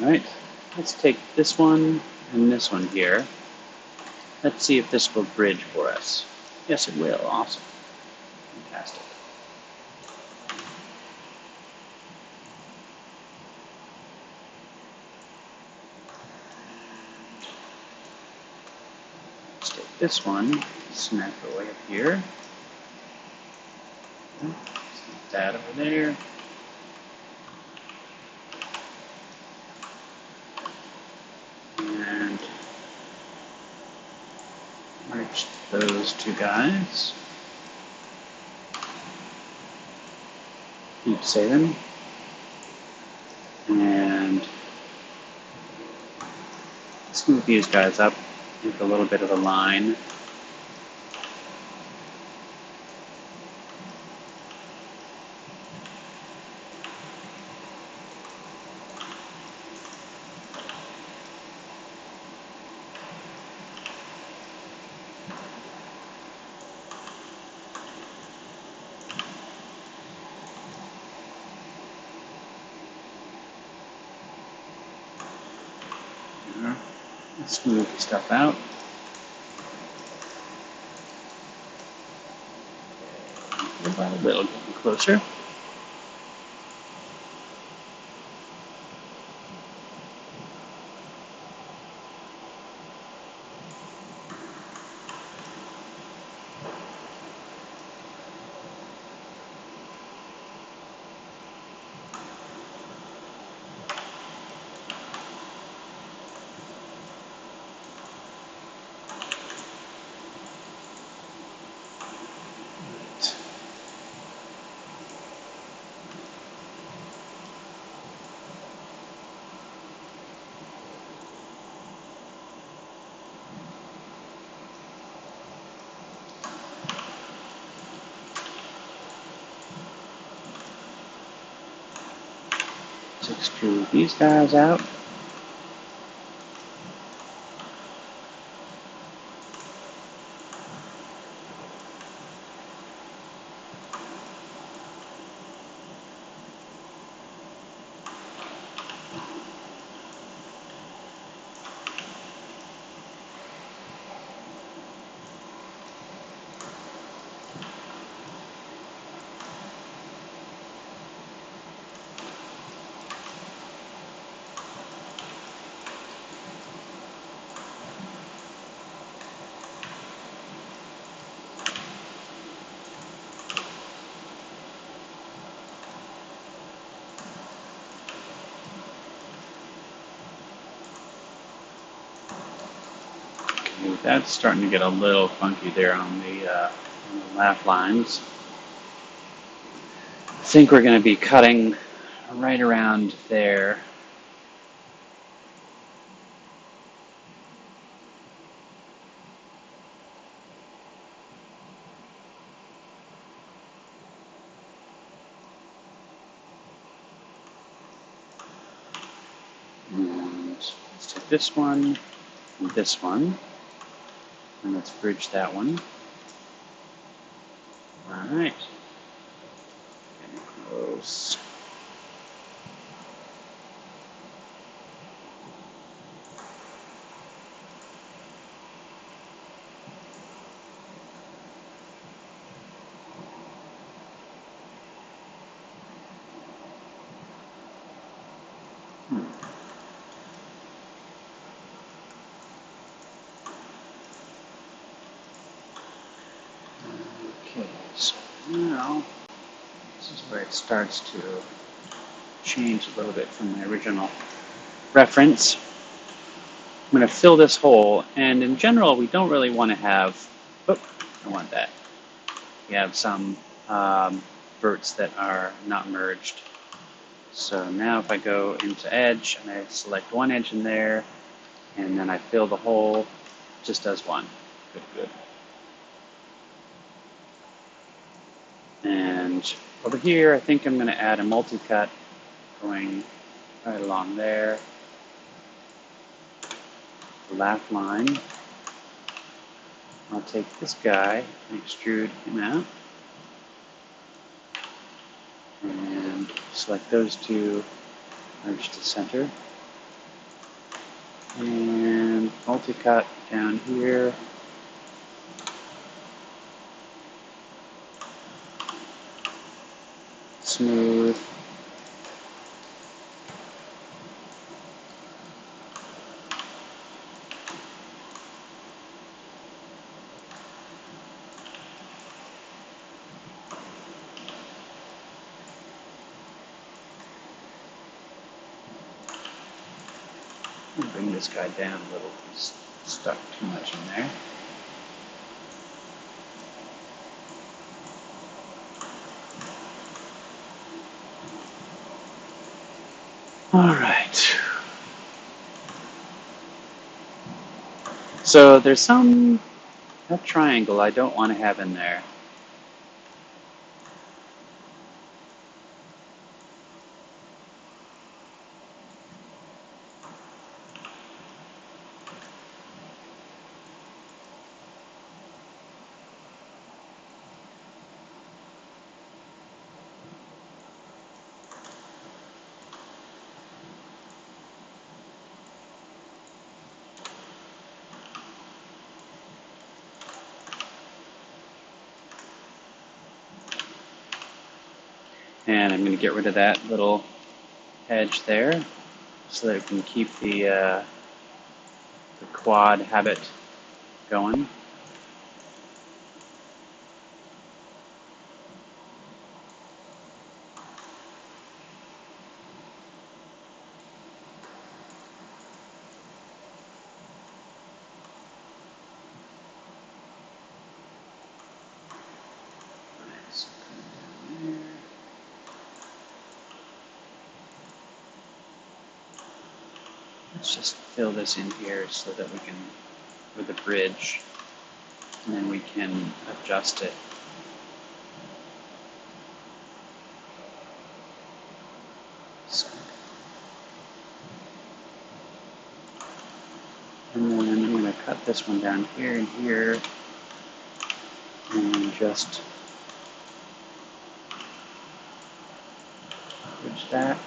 All right, let's take this one and this one here. Let's see if this will bridge for us. Yes, it will. Awesome. Fantastic. Let's take this one, snap it way up here. Snap that over there. And merge those two guys. Keep saving. And let's move these guys up with a little bit of a line. Let's move the stuff out. A little getting closer. Let's extrude these guys out. That's starting to get a little funky there on the laugh lines. I think we're going to be cutting right around there. And let's take this one and this one. And let's bridge that one. All right. Getting close. Okay, so now this is where it starts to change a little bit from my original reference. I'm going to fill this hole, and in general, we don't really want to have, oh, I want that. We have some verts that are not merged. So now if I go into edge, and I select one edge in there, and then I fill the hole, it just does one. Good, good. And over here, I think I'm going to add a multi-cut going right along there. Laugh line. I'll take this guy and extrude him out. And select those two, merge to center. And multi-cut down here. Smooth. Bring this guy down a little. He's stuck too much in there. All right. So there's that triangle I don't want to have in there. And I'm going to get rid of that little edge there so that it can keep the quad habit going. Nice. Down there. Let's just fill this in here so that we can, with a bridge, and then we can adjust it. So, and then I'm going to cut this one down here and here, and just bridge that.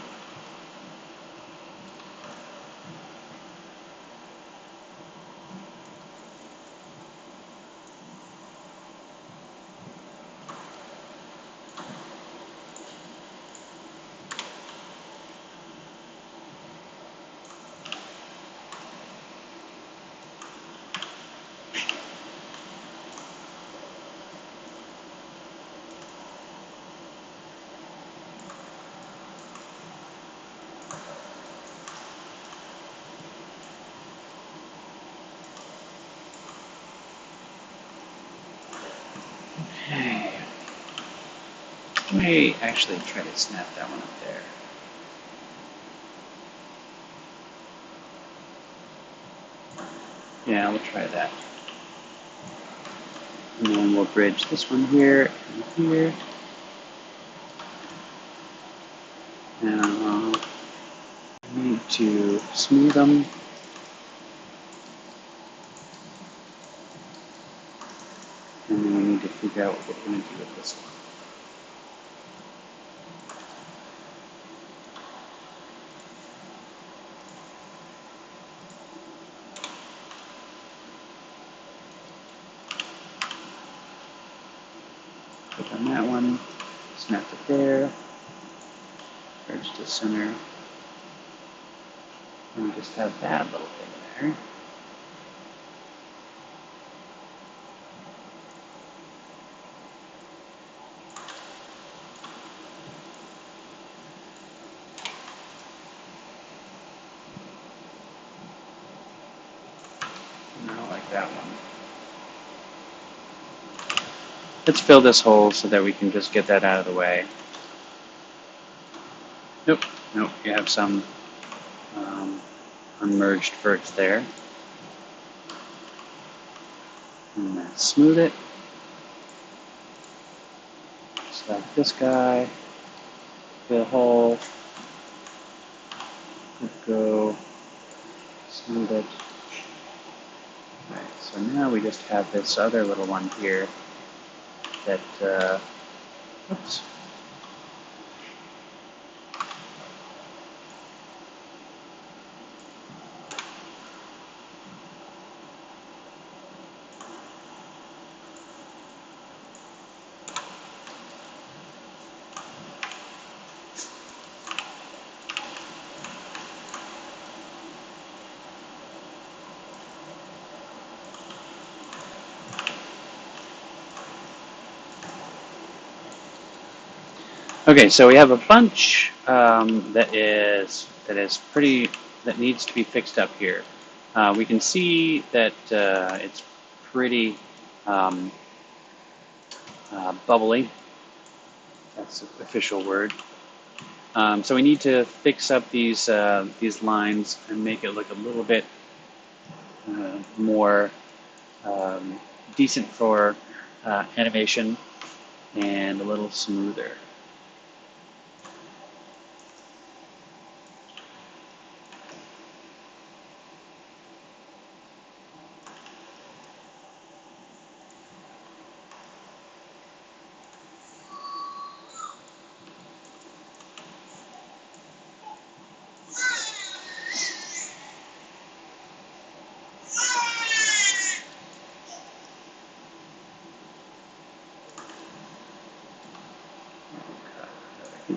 Okay. I may actually try to snap that one up there. Yeah, we'll try that. And then we'll bridge this one here and here. Now, I need to smooth them. And then we need to figure out what we're going to do with this one. Click on that one, snap it there, bridge to center, and we just have that little thing there. And I don't like that one. Let's fill this hole so that we can just get that out of the way. Nope, nope, you have some unmerged verts there. And then smooth it. Select this guy, fill hole, go, smooth it. Alright, so now we just have this other little one here that, oops. Okay, so we have a bunch that needs to be fixed up here. We can see that it's pretty um, bubbly. That's the official word. So we need to fix up these lines and make it look a little bit more um, decent for animation and a little smoother.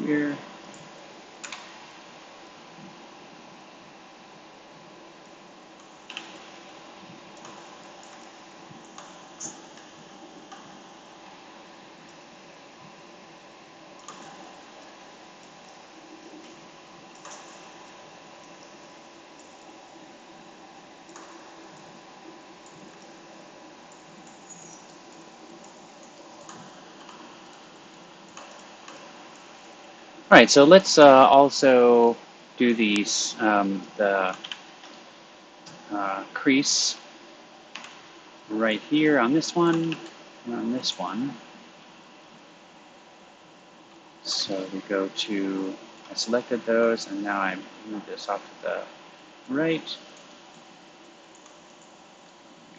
Here. All right, so let's also do the crease right here on this one and on this one. So we go to, I selected those, and now I move this off to the right.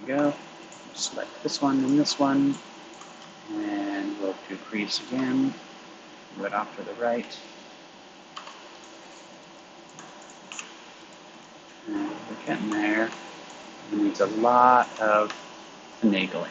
There we go. Select this one and this one, and we'll do crease again. Move it off to the right. And we're getting there. It needs a lot of finagling.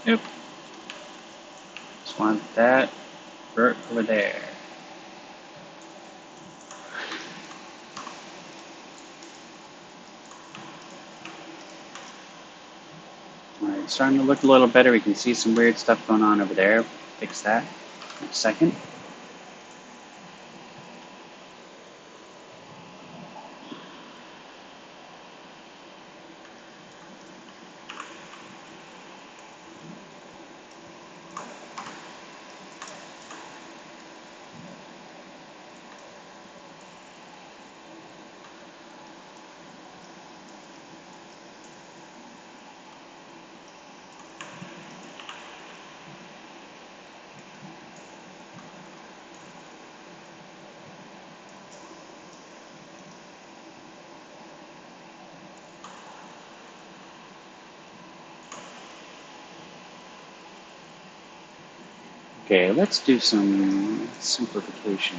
Yep. Just want that right over there. All right, it's starting to look a little better. We can see some weird stuff going on over there. Fix that in a second. Okay, let's do some simplification.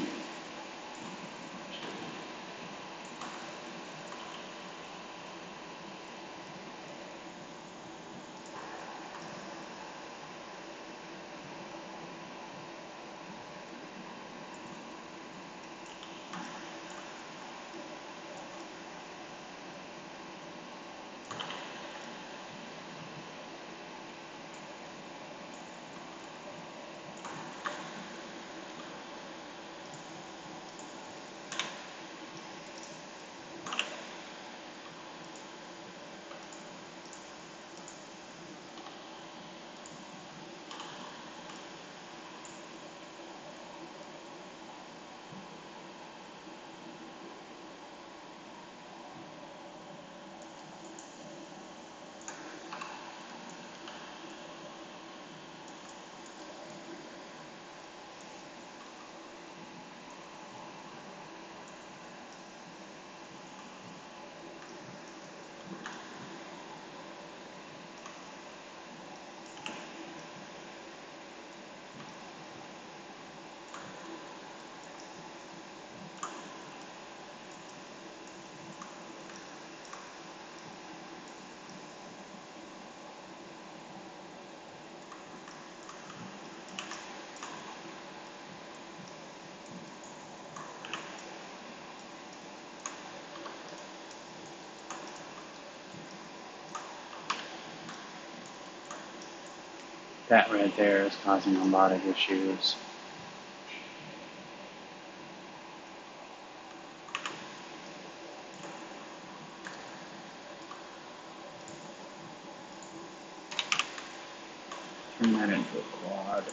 That right there is causing a lot of issues. Turn that into a quad.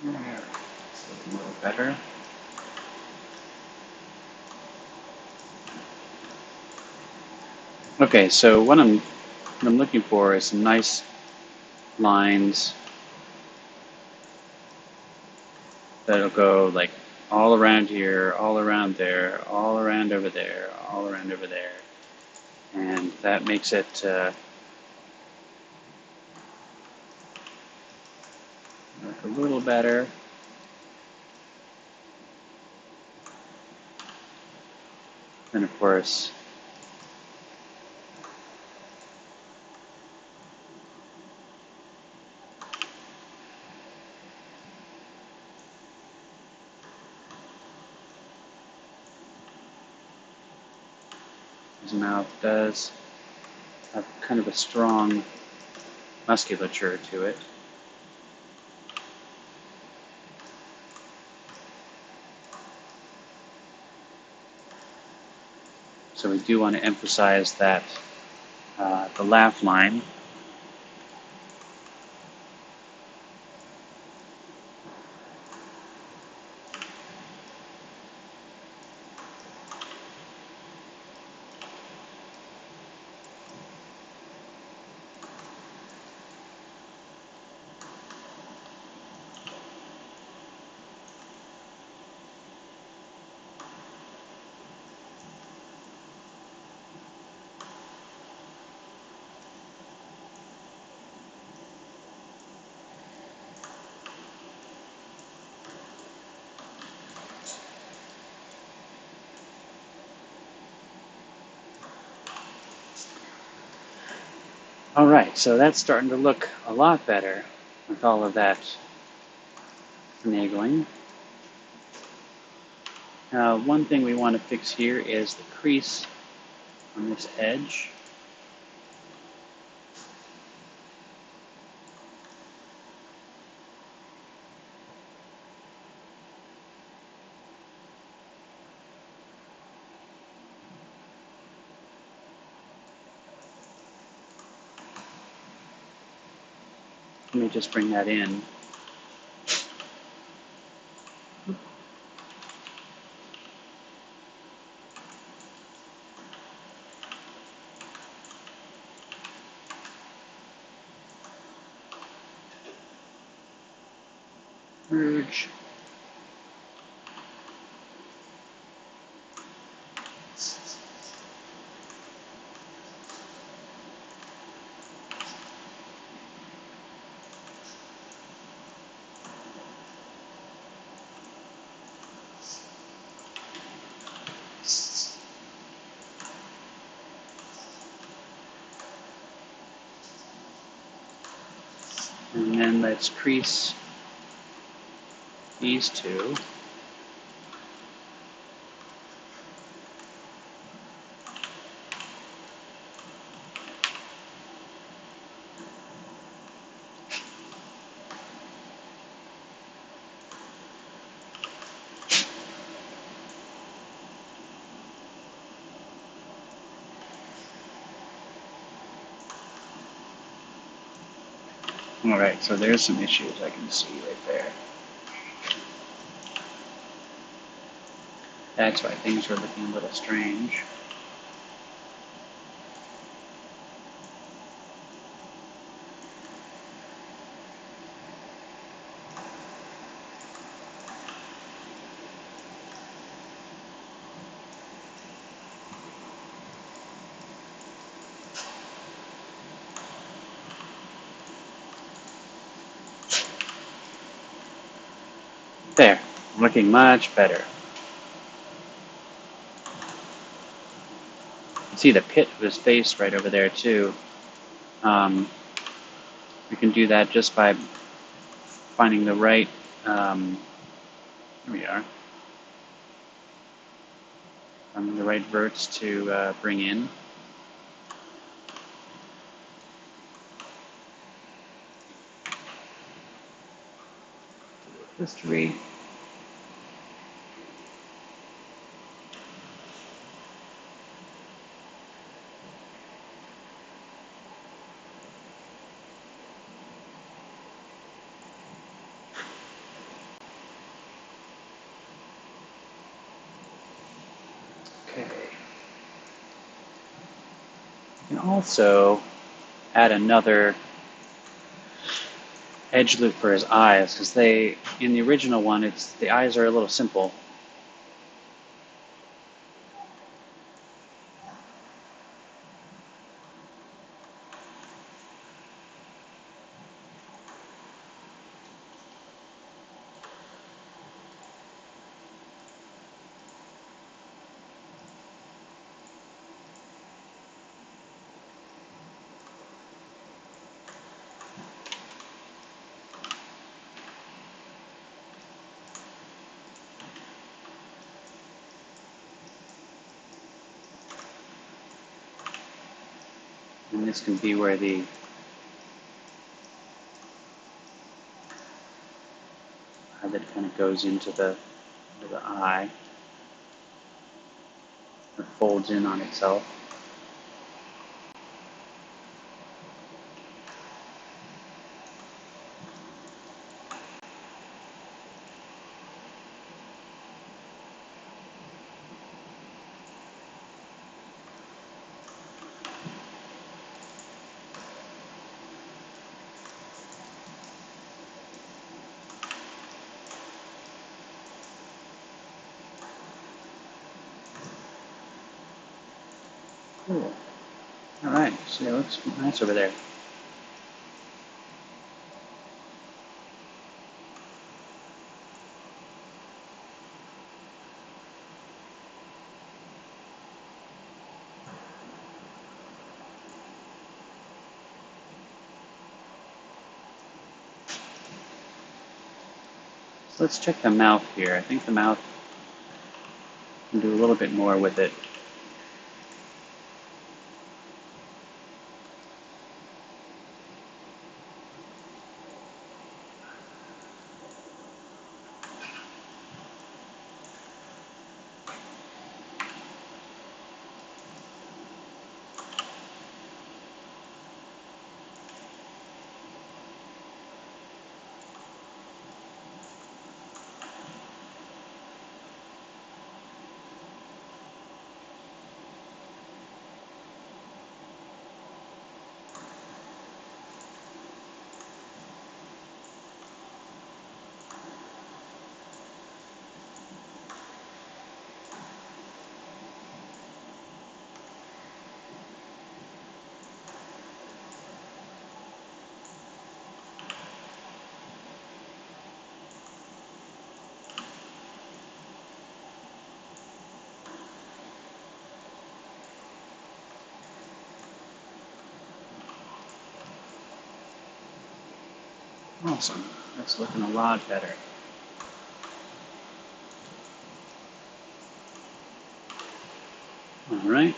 There. That's a little better. Okay, so what I'm looking for is some nice lines that'll go like all around here, all around there, all around over there, all around over there. And that makes it work a little better. And of course, his mouth does have kind of a strong musculature to it. So we do want to emphasize that the laugh line. All right, so that's starting to look a lot better with all of that finagling. One thing we want to fix here is the crease on this edge. Let me just bring that in. Merge. And then let's crease these two. All right, so there's some issues I can see right there. That's why things are looking a little strange. There, looking much better. You can see the pit of his face right over there too. We can do that just by finding the right, here we are, finding the right verts to bring in. History. Okay. You can also add another edge loop for his eyes, because in the original one, the eyes are a little simple. And this can be where that kind of goes into the eye, or folds in on itself. Cool. All right, so it looks nice over there. So let's check the mouth here. I think the mouth can do a little bit more with it. Awesome. That's looking a lot better. All right.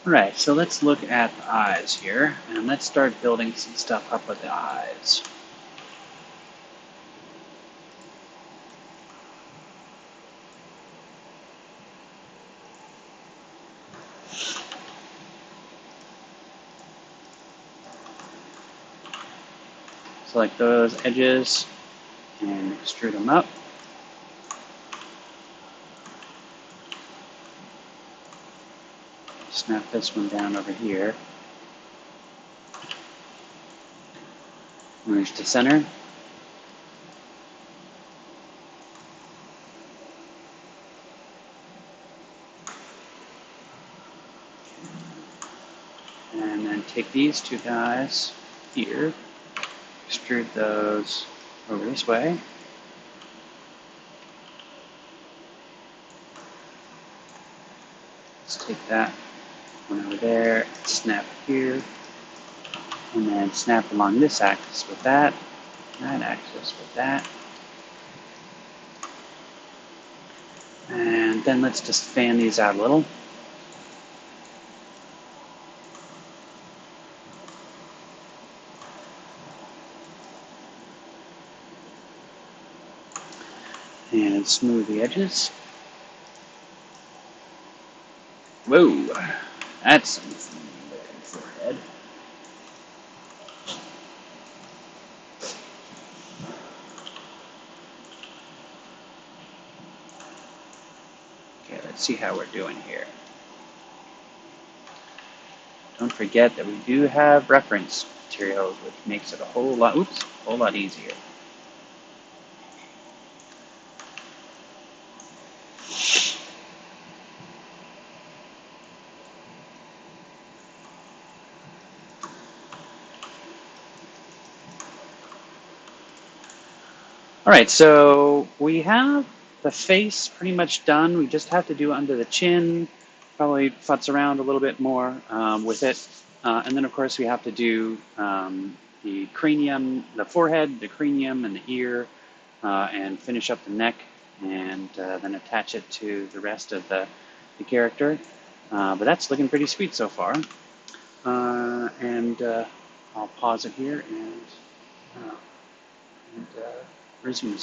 All right, so let's look at the eyes here, and let's start building some stuff up with the eyes. Select those edges and extrude them up. Snap this one down over here. Merge to center. And then take these two guys here, extrude those over this way. Let's take that one over there, snap here, and then snap along this axis with that axis with that. And then let's just fan these out a little. And smooth the edges. Whoa, that's something looking forehead. Okay, let's see how we're doing here. Don't forget that we do have reference materials, which makes it a whole lot easier. All right, so we have the face pretty much done. We just have to do under the chin, probably futz around a little bit more with it. And then, of course, we have to do the cranium, the forehead, the cranium, and the ear, and finish up the neck, and then attach it to the rest of the character. But that's looking pretty sweet so far. And I'll pause it here and resume.